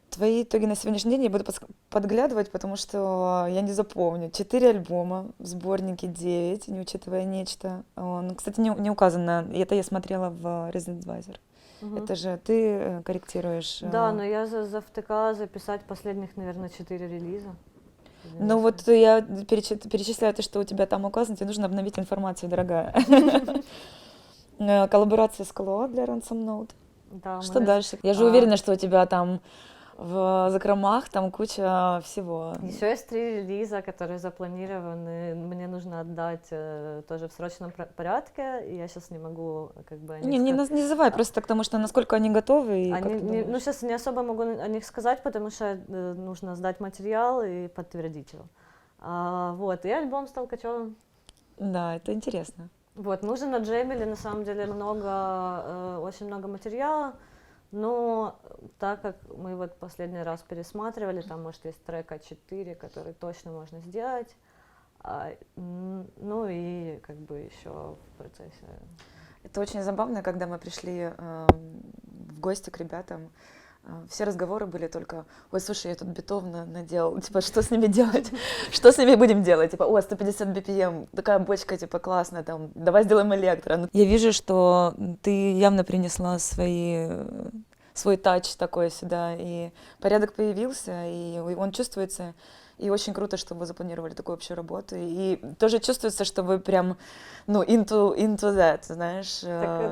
Твои итоги на сегодняшний день я буду подглядывать, потому что я не запомню. 4 альбома, в сборнике 9, не учитывая нечто. Ну, кстати, не указано, это я смотрела в Resident Advisor. Это же ты корректируешь. Да, но я завтыкала записать последних, наверное, 4 релиза. Ну вот я перечисляю то, что у тебя там указано, тебе нужно обновить информацию, дорогая. Коллаборация с Кло для Ransom Note. Да, Что дальше? Я же уверена, что у тебя там в закромах там куча всего. Еще есть 3 релиза, которые запланированы. Мне нужно отдать тоже в срочном порядке. И я сейчас не могу как бы... Не называй, просто потому что насколько они готовы. И ну, сейчас не особо могу о них сказать, потому что нужно сдать материал и подтвердить его. Вот, и альбом с Толкачевым. Да, это интересно. Вот, мы уже наджемили, на самом деле, очень много материала, но так как мы вот последний раз пересматривали, там, может, есть трека 4, который точно можно сделать, ну и как бы еще в процессе. Это очень забавно, когда мы пришли в гости к ребятам, все разговоры были только: ой, слушай, я тут битов наделал, типа, что с ними делать? Что с ними будем делать? Типа, о, 150 BPM, такая бочка, типа, классная, там, давай сделаем электро. Я вижу, что ты явно принесла свой тач такой сюда, и порядок появился, и он чувствуется. И очень круто, что вы запланировали такую общую работу. И тоже чувствуется, что вы прям, ну, into that, знаешь,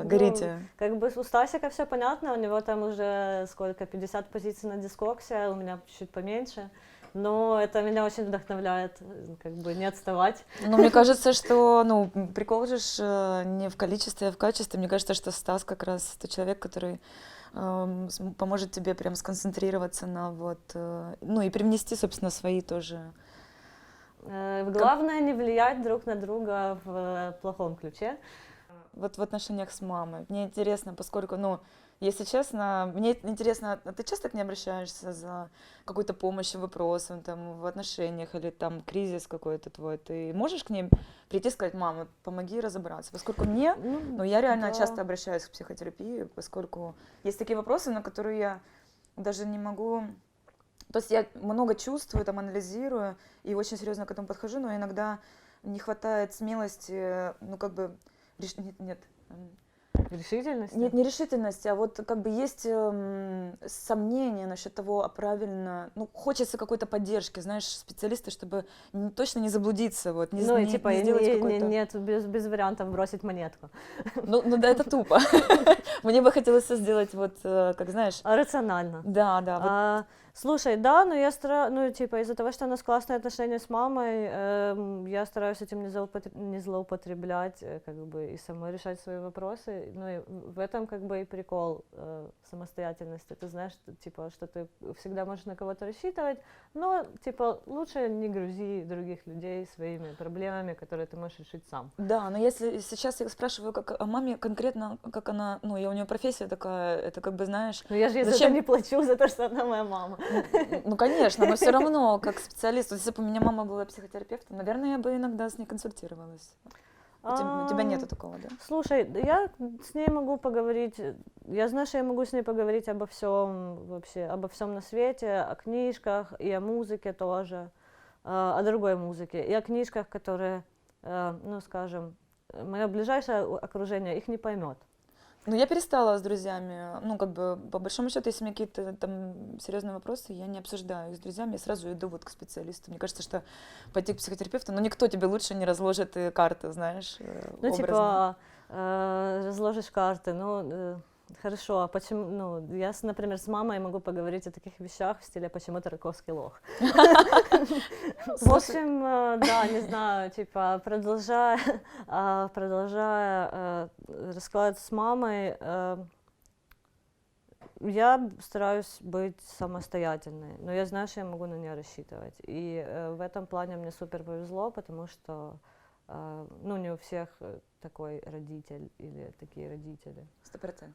горите. Ну, как бы у Стасика все понятно, у него там уже сколько, 50 позиций на дискоксе, у меня чуть поменьше. Но это меня очень вдохновляет, как бы не отставать. Ну, мне кажется, что, ну, прикол же не в количестве, а в качестве. Мне кажется, что Стас как раз тот человек, который поможет тебе прям сконцентрироваться на вот, ну и привнести, собственно, свои тоже. Главное не влиять друг на друга в плохом ключе. Вот в отношениях с мамой. Мне интересно, поскольку, ну, если честно, мне интересно, а ты часто к ней обращаешься за какой-то помощью, вопросом, там, в отношениях или там кризис какой-то твой? Ты можешь к ней прийти и сказать: мама, помоги разобраться? Поскольку мне, ну, я реально часто обращаюсь к психотерапии, поскольку есть такие вопросы, на которые я даже не могу... То есть я много чувствую, там, анализирую и очень серьезно к этому подхожу, но иногда не хватает смелости, ну, как бы... Нет. Решительность? Нет, не решительность, а вот как бы есть сомнения насчет того, а правильно, ну, хочется какой-то поддержки, знаешь, специалиста, чтобы точно не заблудиться, вот, не, ну, и не, типа, не сделать какой-то... Нет, без вариантов бросить монетку. Ну да, это тупо. Мне бы хотелось сделать вот, как знаешь... Рационально. Да. Слушай, да, но я стараюсь, ну, типа, из-за того, что у нас классные отношения с мамой, я стараюсь этим не злоупотреблять, как бы, и самой решать свои вопросы. Ну, и в этом, как бы, и прикол самостоятельности. Ты знаешь, типа, что ты всегда можешь на кого-то рассчитывать, но, типа, лучше не грузи других людей своими проблемами, которые ты можешь решить сам. Да, но если сейчас я спрашиваю как о маме конкретно, как она, ну, у нее профессия такая, это как бы, знаешь... Ну, я же за это не плачу, за то, что она моя мама. Ну, конечно, но все равно, как специалист, если бы у меня мама была психотерапевтом, наверное, я бы иногда с ней консультировалась. У тебя нету такого, да? Слушай, я с ней могу поговорить, я знаю, что я могу с ней поговорить обо всем вообще, обо всем на свете, о книжках и о музыке тоже, о другой музыке, и о книжках, которые, ну, скажем, мое ближайшее окружение их не поймет. Ну, я перестала с друзьями, ну, как бы, по большому счету, если у меня какие-то там серьезные вопросы, я не обсуждаю их с друзьями, я сразу иду вот к специалисту. Мне кажется, что пойти к психотерапевту, ну, никто тебе лучше не разложит карты, знаешь, Ну, образно. типа, разложишь карты, ну, хорошо, а почему, ну, я, например, с мамой могу поговорить о таких вещах в стиле «почему ты Тарковский лох?». В общем, да, не знаю, типа, продолжая раскладывать с мамой, я стараюсь быть самостоятельной, но я знаю, что я могу на нее рассчитывать. И в этом плане мне супер повезло, потому что, ну, не у всех такой родитель или такие родители. 100%.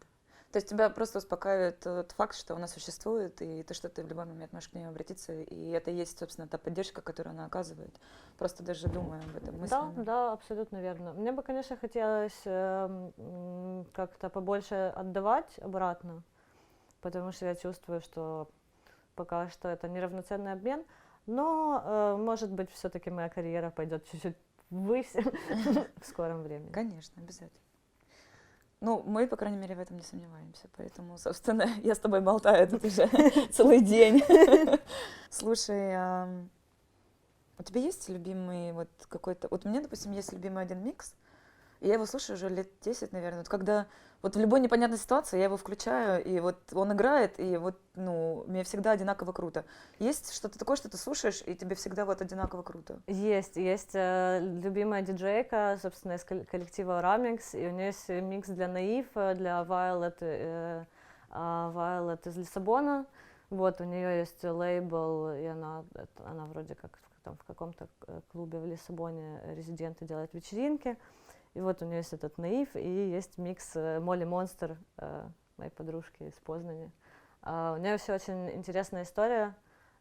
То есть тебя просто успокаивает тот факт, что она существует, и то, что ты в любой момент можешь к ней обратиться, и это и есть, собственно, та поддержка, которую она оказывает. Просто даже думая об этом мысленно. Да, абсолютно верно. Мне бы, конечно, хотелось как-то побольше отдавать обратно, потому что я чувствую, что пока что это неравноценный обмен, но, может быть, все-таки моя карьера пойдет чуть-чуть ввысь в скором времени. Конечно, обязательно. Ну, мы, по крайней мере, в этом не сомневаемся, поэтому, собственно, я с тобой болтаю тут уже целый день. Слушай, у тебя есть любимый вот какой-то... Вот у меня, допустим, есть любимый один микс, и я его слушаю уже лет 10, наверное. Вот когда вот в любой непонятной ситуации я его включаю, и вот он играет, и вот, ну, мне всегда одинаково круто. Есть что-то такое, что ты слушаешь, и тебе всегда вот одинаково круто? Есть любимая диджейка, собственно, из коллектива Ramix, и у нее есть микс для Наив, для Violet из Лиссабона. Вот, у нее есть лейбл, и она вроде как там в каком-то клубе в Лиссабоне резиденты делает вечеринки. И вот у нее есть этот Наив, и есть микс Молли Монстер, моей подружки из Познани. У нее вообще очень интересная история.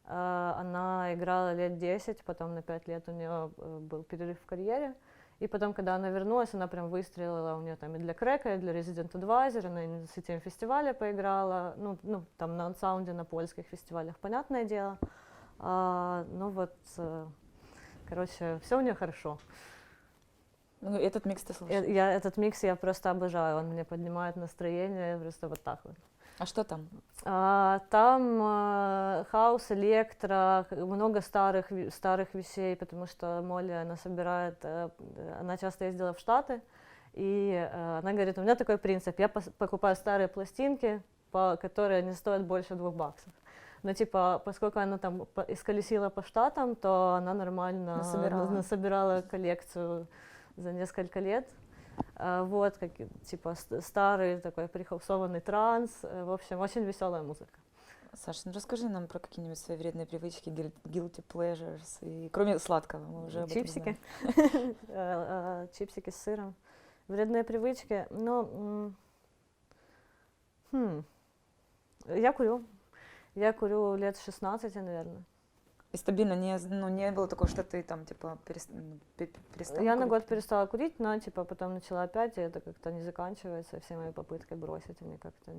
Она играла лет 10, потом на 5 лет у нее был перерыв в карьере. И потом, когда она вернулась, она прям выстрелила, у нее там и для Крека, и для Resident Advisor, она и на сетевом фестивале поиграла, ну там на ансаунде, на польских фестивалях, понятное дело. Ну вот, короче, все у нее хорошо. Ну, этот микс ты слушаешь? Этот микс я просто обожаю, он мне поднимает настроение просто вот так вот. А что там? Там хаус, электро, много старых вещей, потому что Молли, она собирает, она часто ездила в Штаты, и она говорит, у меня такой принцип, я покупаю старые пластинки, которые не стоят больше $2. Но типа, поскольку она там исколесила по Штатам, то она нормально насобирала коллекцию за несколько лет. Вот, как, типа, старый такой прихаусованный транс. В общем, очень веселая музыка. Саша, ну расскажи нам про какие-нибудь свои вредные привычки, guilty pleasures, и кроме сладкого, мы уже об этом Чипсики. знаем. Чипсики с сыром. Вредные привычки, ну, я курю. Я курю лет 16, наверное. И стабильно не было такого, что ты там, типа, перестала Я на курить? год перестала курить, но, типа, потом начала опять, и это как-то не заканчивается. Все мои попытки бросить, они как-то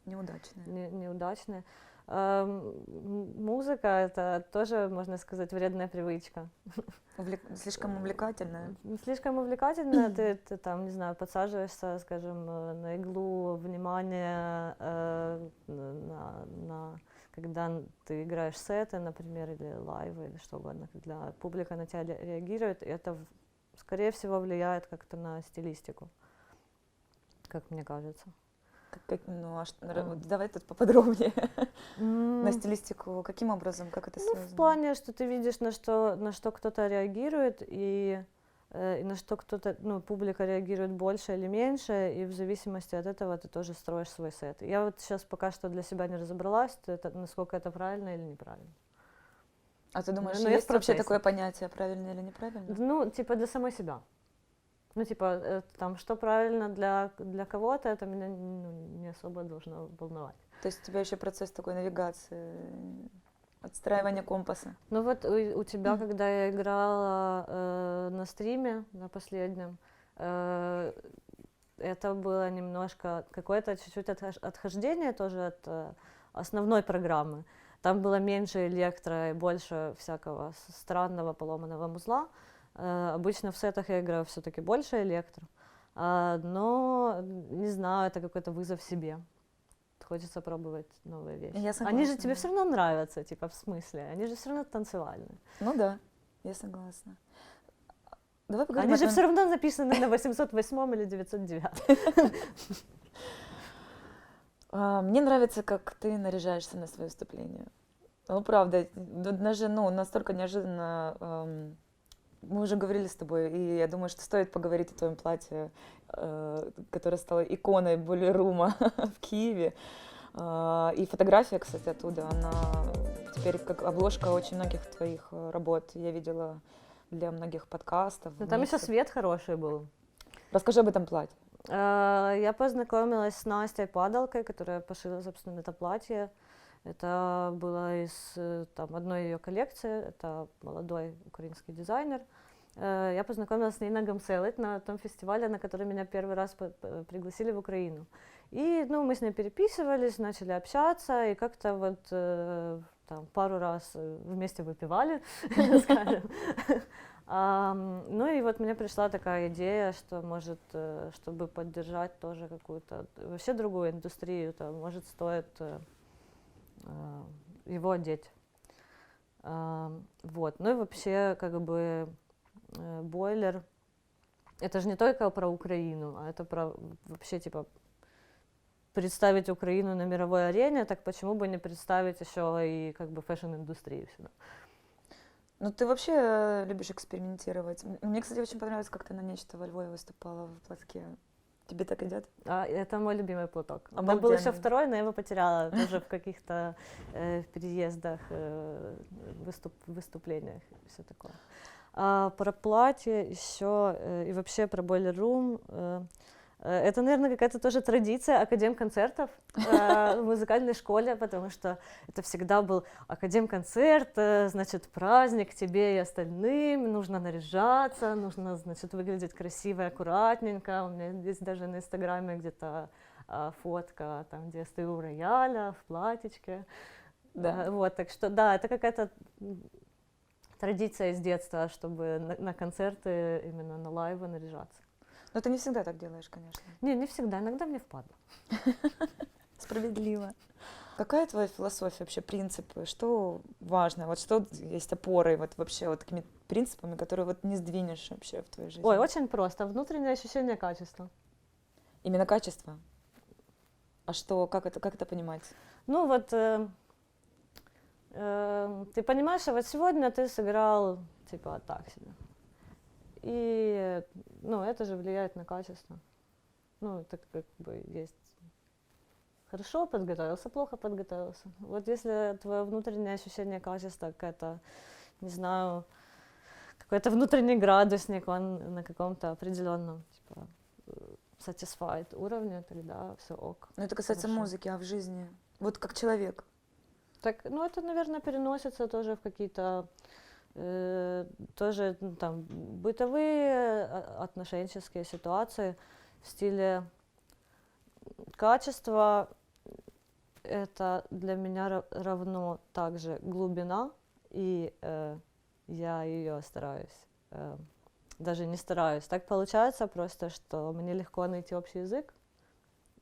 неудачные. Музыка — это тоже, можно сказать, вредная привычка. Слишком увлекательная? Слишком увлекательная. Ты там, не знаю, подсаживаешься, скажем, на иглу внимания, когда ты играешь сеты, например, или лайвы, или что угодно, когда публика на тебя реагирует, и это, скорее всего, влияет как-то на стилистику, как мне кажется. Давай тут поподробнее. На стилистику, каким образом, как это связано? В плане, что ты видишь, на что кто-то реагирует, и на что публика реагирует больше или меньше, и в зависимости от этого ты тоже строишь свой сет. Я вот сейчас пока что для себя не разобралась, насколько это правильно или неправильно. А ты думаешь, есть вообще такое понятие, правильно или неправильно? Ну, типа для самой себя. Ну, типа, там, что правильно для кого-то, это меня не особо должно волновать. То есть у тебя еще процесс такой навигации, отстраивания компаса? Ну вот у тебя, когда я играла на стриме, на последнем, э, это было немножко какое-то чуть-чуть отхождение тоже от основной программы. Там было меньше электро и больше всякого странного поломанного музла. Обычно в сетах я играю все-таки больше электро, но не знаю, это какой-то вызов себе. Хочется пробовать новые вещи. Я согласна, Они же тебе да. все равно нравятся, типа в смысле, они же все равно танцевальные. Ну да, я согласна. Давай поговорим Они о же твоем- все равно написаны на 808 или 909. Мне нравится, как ты наряжаешься на свое выступление. Ну, правда, даже, настолько неожиданно. Мы уже говорили с тобой, и я думаю, что стоит поговорить о твоем платье, которое стало иконой Болерума в Киеве. И фотография, кстати, оттуда, она теперь как обложка очень многих твоих работ. Я видела для многих подкастов. Но там еще миксов. свет хороший был. Расскажи об этом платье. Я познакомилась с Настей Падалкой, которая пошила, собственно, это платье. Это было из там, одной ее коллекции, это молодой украинский дизайнер. Я познакомилась с ней на Гамселет, на том фестивале, на который меня первый раз пригласили в Украину. И мы с ней переписывались, начали общаться, и как-то вот там, пару раз вместе выпивали, скажем. Ну и вот мне пришла такая идея, что может, чтобы поддержать тоже какую-то вообще другую индустрию, то может стоит его одеть. Вот. Ну и вообще как бы бойлер, это же не только про Украину, а это про вообще типа представить Украину на мировой арене, так почему бы не представить еще и как бы фэшн-индустрию сюда. Ну, ты вообще любишь экспериментировать. Мне, кстати, очень понравилось, как ты на нечто во Львове выступала в платке. Тебе так идет? Это мой любимый платок. У меня был Обалденный. еще второй, но я его потеряла тоже в каких-то переездах, выступлениях и все такое. Про платье еще и вообще про Boiler Room. Это, наверное, какая-то тоже традиция академконцертов в музыкальной школе, потому что это всегда был академконцерт, значит, праздник тебе и остальным, нужно наряжаться, нужно, значит, выглядеть красиво и аккуратненько. У меня есть даже на Инстаграме где-то фотка, там, где я стою у рояля в платьечке. Да. Вот, так что, да, это какая-то традиция с детства, чтобы на концерты, именно на лайвы наряжаться. Но ты не всегда так делаешь, конечно. Не всегда, иногда мне впадло. Справедливо. Какая твоя философия, вообще принципы? Что важно? Вот что есть опорой вот вообще вот такими принципами, которые вот не сдвинешь вообще в твоей жизни? Ой, очень просто. Внутреннее ощущение качества. Именно качество? А что, как это понимать? Ну вот, ты понимаешь, что вот сегодня ты сыграл типа так себе. И, это же влияет на качество. Это как бы есть хорошо подготовился, плохо подготовился. Вот если твое внутреннее ощущение качества, какая-то, не знаю, какой-то внутренний градусник, он на каком-то определенном, типа, satisfied уровне, тогда все ок. Ну, это касается Хорошо. музыки, а в жизни? Вот как человек. Так, это, наверное, переносится тоже в какие-то тоже там бытовые отношенческие ситуации в стиле качество. Это для меня равно также глубина, и я ее стараюсь, даже не стараюсь. Так получается просто, что мне легко найти общий язык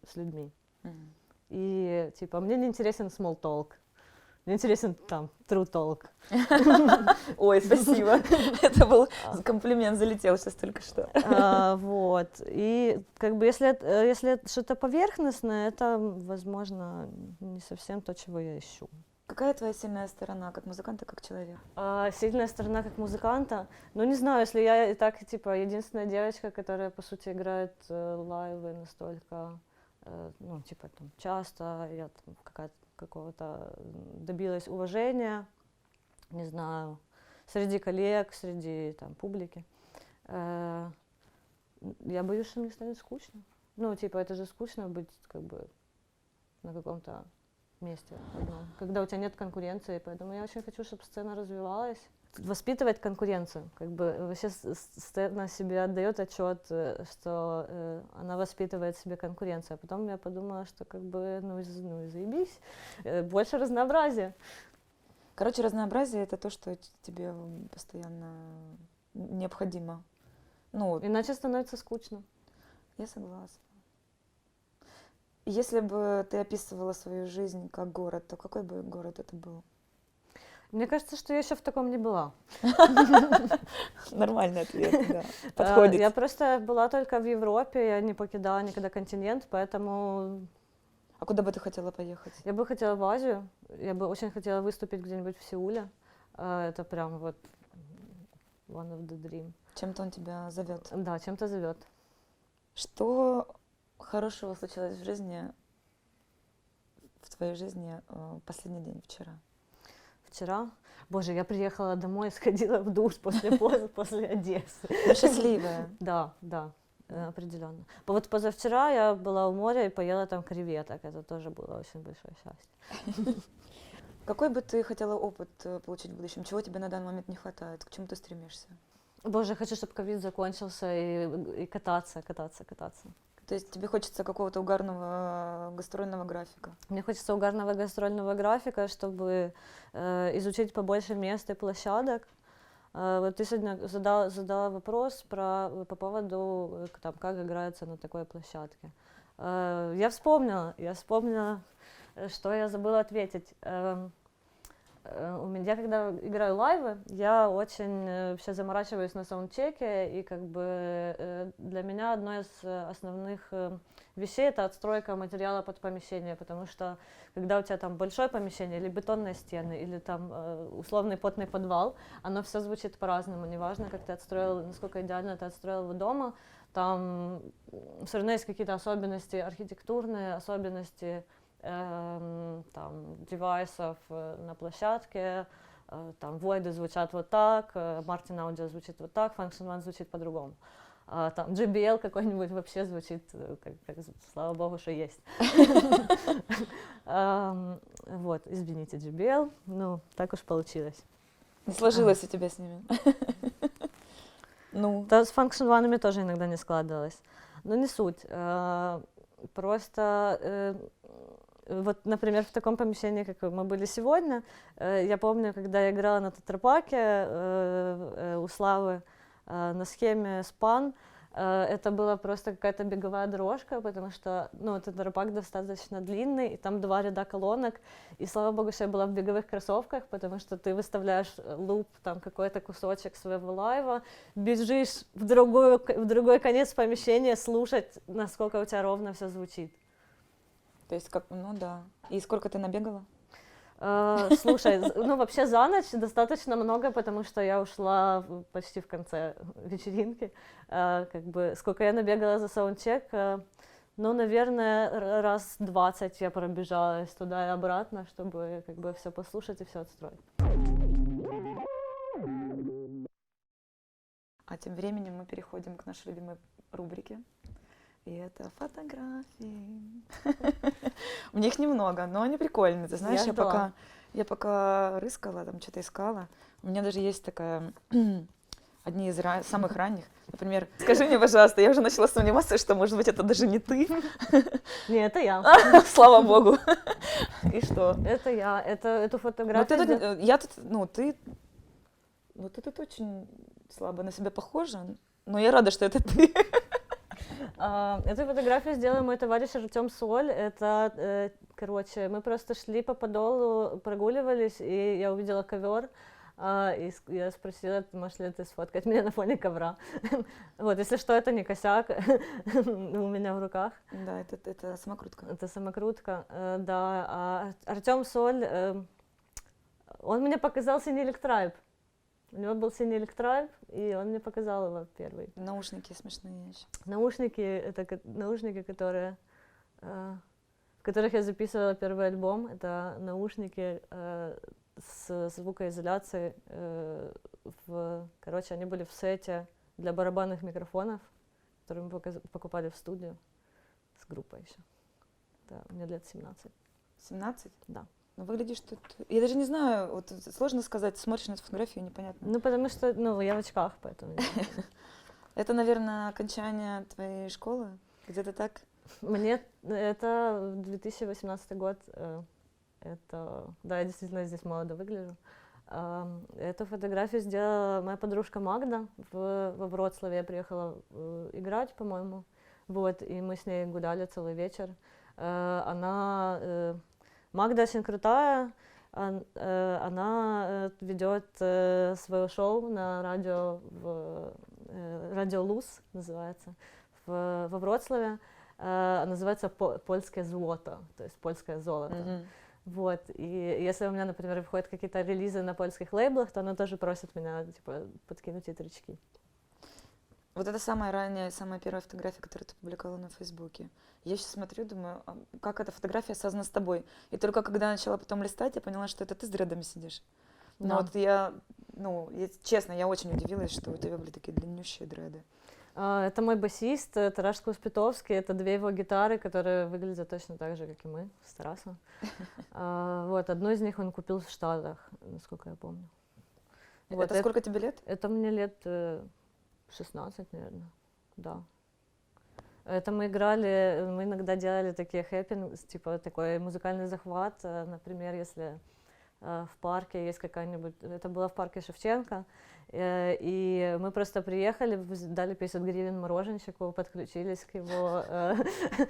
с людьми. И типа мне не интересен small talk. Мне интересен там true talk. Ой, спасибо. Это был комплимент, залетел сейчас только что. Вот. И как бы если это что-то поверхностное, это, возможно, не совсем то, чего я ищу. Какая твоя сильная сторона, как музыканта, как человека? Сильная сторона как музыканта. Не знаю, если я и так, типа, единственная девочка, которая, по сути, играет лайвы настолько, типа, там, часто, я там какого-то добилась уважения, не знаю, среди коллег, среди там публики. Я боюсь, что мне станет скучно. Это же скучно быть как бы на каком-то месте одном, когда у тебя нет конкуренции, поэтому я очень хочу, чтобы сцена развивалась, воспитывать конкуренцию. Как бы вообще сцена себе отдает отчет, что она воспитывает в себе конкуренцию. А потом я подумала, что как бы, ну и заебись, больше разнообразия. Короче, разнообразие — это то, что тебе постоянно необходимо. Ну, Иначе становится скучно. я согласна. Если бы ты описывала свою жизнь как город, то какой бы город это был? Мне кажется, что я еще в таком не была. Нормальный ответ, да. Подходит. Я просто была только в Европе, я не покидала никогда континент, поэтому А куда бы ты хотела поехать? я бы хотела в Азию, я бы очень хотела выступить где-нибудь в Сеуле. Это прям вот one of the dream. Чем-то он тебя зовет. Да, чем-то зовет. Что хорошего случилось в твоей жизни последний день вчера? Вчера, боже, я приехала домой, сходила в душ после Одессы. Ну, счастливая. Да, определенно. Вот позавчера я была у моря и поела там креветок, это тоже было очень большое счастье. Какой бы ты хотела опыт получить в будущем? Чего тебе на данный момент не хватает? К чему ты стремишься? Боже, хочу, чтобы ковид закончился и кататься. То есть тебе хочется какого-то угарного гастрольного графика? Мне хочется угарного гастрольного графика, чтобы изучить побольше мест и площадок. Вот ты сегодня задала вопрос по поводу, там, как играется на такой площадке. Я вспомнила, что я забыла ответить. Я когда играю лайвы, я очень вообще заморачиваюсь на саундчеке, и как бы для меня одно из основных вещей — это отстройка материала под помещение, потому что когда у тебя там большое помещение, или бетонные стены, или там условный потный подвал, оно все звучит по-разному, неважно, как ты отстроил, насколько идеально ты отстроил его дома, там все равно есть какие-то особенности архитектурные, особенности там, девайсов на площадке, там войды звучат вот так, Martin Audio звучит вот так, Function One звучит по-другому. Там JBL какой-нибудь вообще звучит, как слава богу, что есть. Вот, извините, JBL, ну, так уж получилось. Не сложилось у тебя с ними? Ну. Да, с Function One тоже иногда не складывалось. Но не суть. Просто вот, например, в таком помещении, как мы были сегодня, я помню, когда я играла на тетрапаке у Славы на схеме спан, это была просто какая-то беговая дорожка, потому что, ну, этот тетрапак достаточно длинный, и там 2 ряда колонок, и слава богу, что я была в беговых кроссовках, потому что ты выставляешь луп, там, какой-то кусочек своего лайва, бежишь в другой конец помещения слушать, насколько у тебя ровно все звучит. То есть, ну да. И сколько ты набегала? Слушай, ну вообще за ночь достаточно много, потому что я ушла почти в конце вечеринки. Как бы сколько я набегала за саундчек, ну, наверное, раз 20 я пробежалась туда и обратно, чтобы как бы все послушать и все отстроить. А тем временем мы переходим к нашей любимой рубрике. И это фотографии. У них немного, но они прикольные. Ты знаешь, я пока рыскала, там что-то искала. У меня даже есть такая, одни из самых ранних. Например, скажи мне, пожалуйста, я уже начала сомневаться, что, может быть, это даже не ты. Не, это я. Слава богу. И что? Это я. Эту фотографию... Ты тут очень слабо на себя похожа, но я рада, что это ты. Эту фотографию сделал мой товарищ Артем Соль. Это, короче, мы просто шли по Подолу, прогуливались, и я увидела ковер, и я спросила, можешь ли ты сфоткать меня на фоне ковра. Вот, если что, это не косяк у меня в руках. Да, это самокрутка. Это самокрутка, да. А Артем Соль, он мне показал синий электрайб. У него был синий электрайб, и он мне показал его первый. Наушники смешные еще. Наушники — это наушники, в которых я записывала первый альбом. Это наушники с звукоизоляцией. Короче, они были в сете для барабанных микрофонов, которые мы покупали в студию с группой еще. Да, мне лет 17. 17? Да. Ну, выглядишь тут... Я даже не знаю, вот сложно сказать, смотришь на эту фотографию, непонятно. Ну, потому что, ну, я в очках, поэтому... Это, наверное, окончание твоей школы? Где-то так? Мне это 2018 год, это, да, я действительно здесь молодо выгляжу. Эту фотографию сделала моя подружка Магда во Вроцлаве. Я приехала играть, по-моему, вот, и мы с ней гуляли целый вечер. Магда очень крутая, она ведет свое шоу на радио, радио Луз называется, во Вроцлаве. Называется «Польское злото», то есть «Польское золото». Мгм. Вот, и если у меня, например, выходят какие-то релизы на польских лейблах, то она тоже просит меня, типа, подкинуть ей тречки. Вот это самая ранняя, самая первая фотография, которую ты публиковала на Фейсбуке. Я сейчас смотрю, думаю, а как эта фотография связана с тобой? И только когда начала потом листать, я поняла, что это ты с дредами сидишь. Но Да. вот честно, я очень удивилась, что у тебя были такие длиннющие дреды. Это мой басист, Тараш Скуспитовский, это две его гитары, которые выглядят точно так же, как и мы, с Тарасом. Вот, одну из них он купил в Штатах, насколько я помню. Вот, Это сколько тебе лет? Это мне лет 16, наверное, да. Это мы играли, мы иногда делали такие хэппинг, типа такой музыкальный захват, например, если в парке есть какая-нибудь, это было в парке Шевченко, и мы просто приехали, дали 50 гривен мороженщику, подключились к его...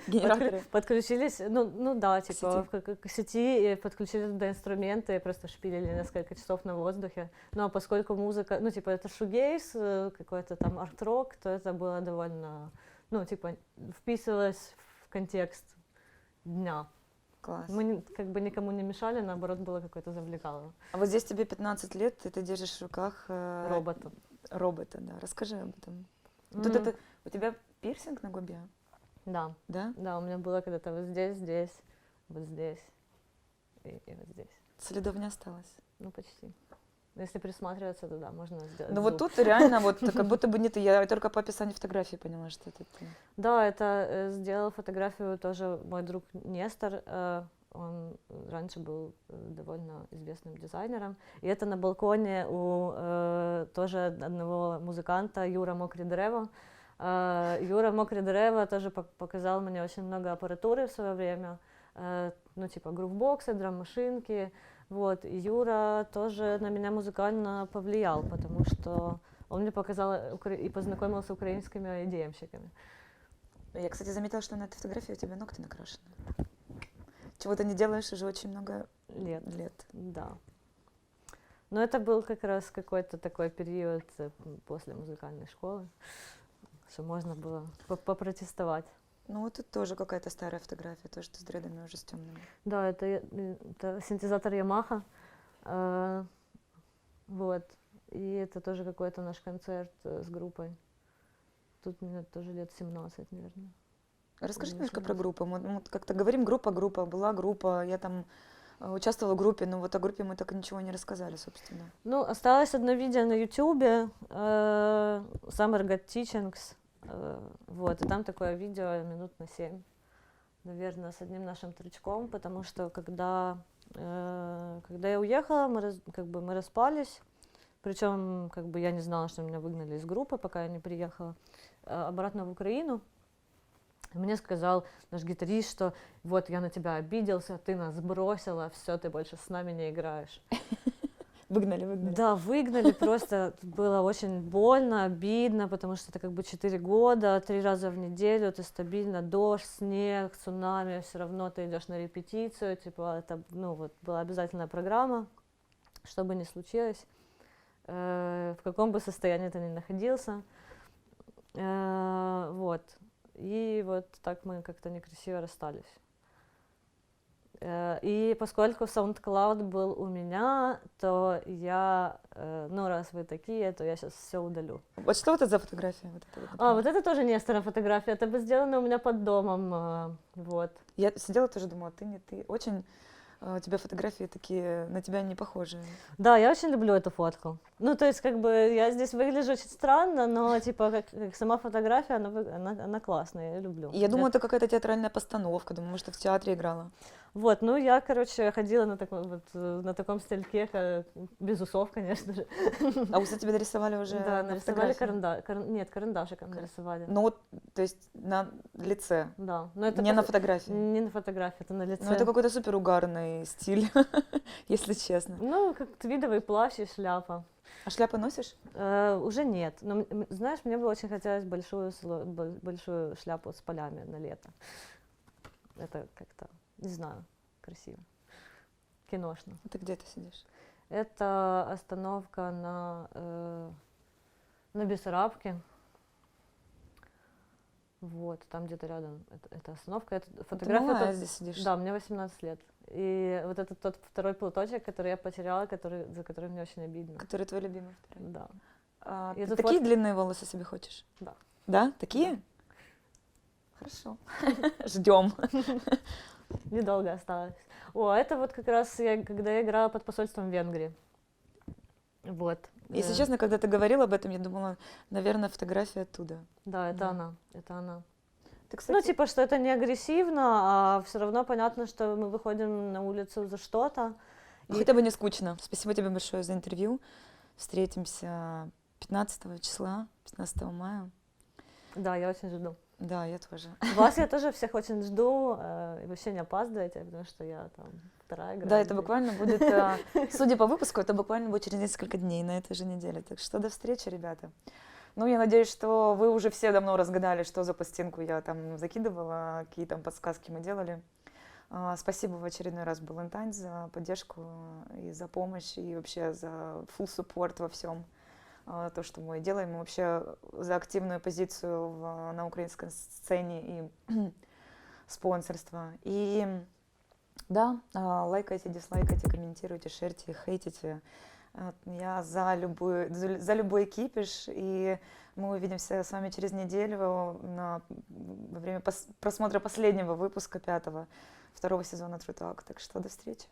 Генераторы? Подключились, ну да, типа Сети. к сети, и подключили туда инструменты, и просто шпилили несколько часов на воздухе. Ну а поскольку музыка, ну типа это шугейс, какой-то там арт-рок, то это было довольно, ну типа вписывалось в контекст дня. Класс. Мы как бы никому не мешали, наоборот, было какое-то завлекало. А вот здесь тебе 15 лет, и ты держишь в руках Робота. робота, да. Расскажи об этом. Тут Мгм. это, у тебя пирсинг на губе, Да, да? да, у меня было когда-то вот здесь, вот здесь и вот здесь. Следов не осталось. Ну, почти. Если присматриваться, то да, можно сделать Ну вот зуб. тут реально, вот как будто бы не ты. Я только по описанию фотографии поняла, что это ты. Да, это сделал фотографию тоже мой друг Нестор. Он раньше был довольно известным дизайнером. И это на балконе у тоже одного музыканта, Юра Мокрі Дерево. Юра Мокрі Дерево тоже показал мне очень много аппаратуры в свое время. Ну, типа грувбоксы, драм-машинки. Вот. И Юра тоже на меня музыкально повлиял, потому что он мне показал и познакомился с украинскими EDM-щиками. Я, кстати, заметила, что на этой фотографии у тебя ногти накрашены. Чего ты не делаешь уже очень много лет. Да. Но это был как раз какой-то такой период после музыкальной школы, что можно было попротестовать. Ну вот тут тоже какая-то старая фотография, тоже ты с дредами уже с темными. Да, это синтезатор Yamaha. Вот. И это тоже какой-то наш концерт с группой. Тут мне тоже лет 17, наверное. Расскажи Или немножко про 18. группу. Мы как-то говорим группа, была группа, я там участвовала в группе, но вот о группе мы так и ничего не рассказали, собственно. Ну, осталось одно видео на YouTube, Summer God Teachings, вот, и там такое видео минут на 7, наверное, с одним нашим тречком, потому что когда я уехала, мы распались, причем как бы я не знала, что меня выгнали из группы, пока я не приехала обратно в Украину. Мне сказал наш гитарист, что вот я на тебя обиделся, ты нас бросила, все, ты больше с нами не играешь. Выгнали. Да, выгнали, просто было очень больно, обидно, потому что это как бы 4 года, 3 раза в неделю, ты стабильно, дождь, снег, цунами, все равно ты идешь на репетицию, типа это, ну вот, была обязательная программа, что бы ни случилось, в каком бы состоянии ты ни находился, вот. И вот так мы как-то некрасиво расстались. И поскольку SoundCloud был у меня, то я, ну раз вы такие, то я сейчас все удалю. Вот что вот это за фотография? Вот это вот, Вот это тоже Нестора фотография, это бы сделано у меня под домом, вот. я сидела тоже думала, ты не ты. Очень у тебя фотографии такие, на тебя не похожие. Да, я очень люблю эту фотку. Ну, то есть, как бы, я здесь выгляжу очень странно, но, типа, как сама фотография, она классная, я люблю. И я думаю, это какая-то театральная постановка, думаю, может, ты в театре играла. Вот, ну я, короче, ходила на таком, вот, на таком стильке, без усов, конечно же. А усы тебе дорисовали уже Да, на нарисовали фотографии? нет, карандашиком нарисовали. Ну вот, то есть на лице, Да, но это не на фотографии. не на фотографии, это на лице. Ну это какой-то супер угарный стиль, если честно. Ну, как твидовый плащ и шляпа. А шляпы носишь? Уже нет. Но, знаешь, мне бы очень хотелось большую шляпу с полями на лето. Это как-то, не знаю, красиво. Киношно. Ты где ты сидишь? Это остановка на Бессарабке. Вот, там где-то рядом эта остановка. Это Ты фотография. малая здесь сидишь. Да, мне 18 лет. И вот это тот второй платочек, который я потеряла, за который мне очень обидно. Который твой любимый второй. Да. Ты тут такие вот- длинные волосы себе хочешь? Да. Да? Такие? Хорошо. Ждем. Недолго осталось. О, это вот как раз когда я играла под посольством Венгрии. Вот. Если честно, когда ты говорила об этом, я думала, наверное, фотография оттуда. Да, это Да. она. Это она. Ты, кстати, Ну, типа, что это не агрессивно, а все равно понятно, что мы выходим на улицу за что-то. ну, хотя бы не скучно. Спасибо тебе большое за интервью. Встретимся 15 числа, 15 мая. Да, я очень жду. Да, я тоже. Вас я тоже всех очень жду. И вообще не опаздывайте, потому что я там вторая игра. Да, это буквально будет, судя по выпуску, это буквально будет через несколько дней на этой же неделе. Так что до встречи, ребята. Ну, я надеюсь, что вы уже все давно разгадали, что за пластинку я там закидывала, какие там подсказки мы делали. Спасибо в очередной раз Ballantyne за поддержку и за помощь, и вообще за full support во всем. То, что мы делаем, и вообще за активную позицию на украинской сцене и спонсорство. И да, лайкайте, дизлайкайте, комментируйте, шерьте, хейтите. Я за любой кипиш, и мы увидимся с вами через неделю во время просмотра последнего выпуска 5-го, 2-го сезона True Talk. Так что до встречи.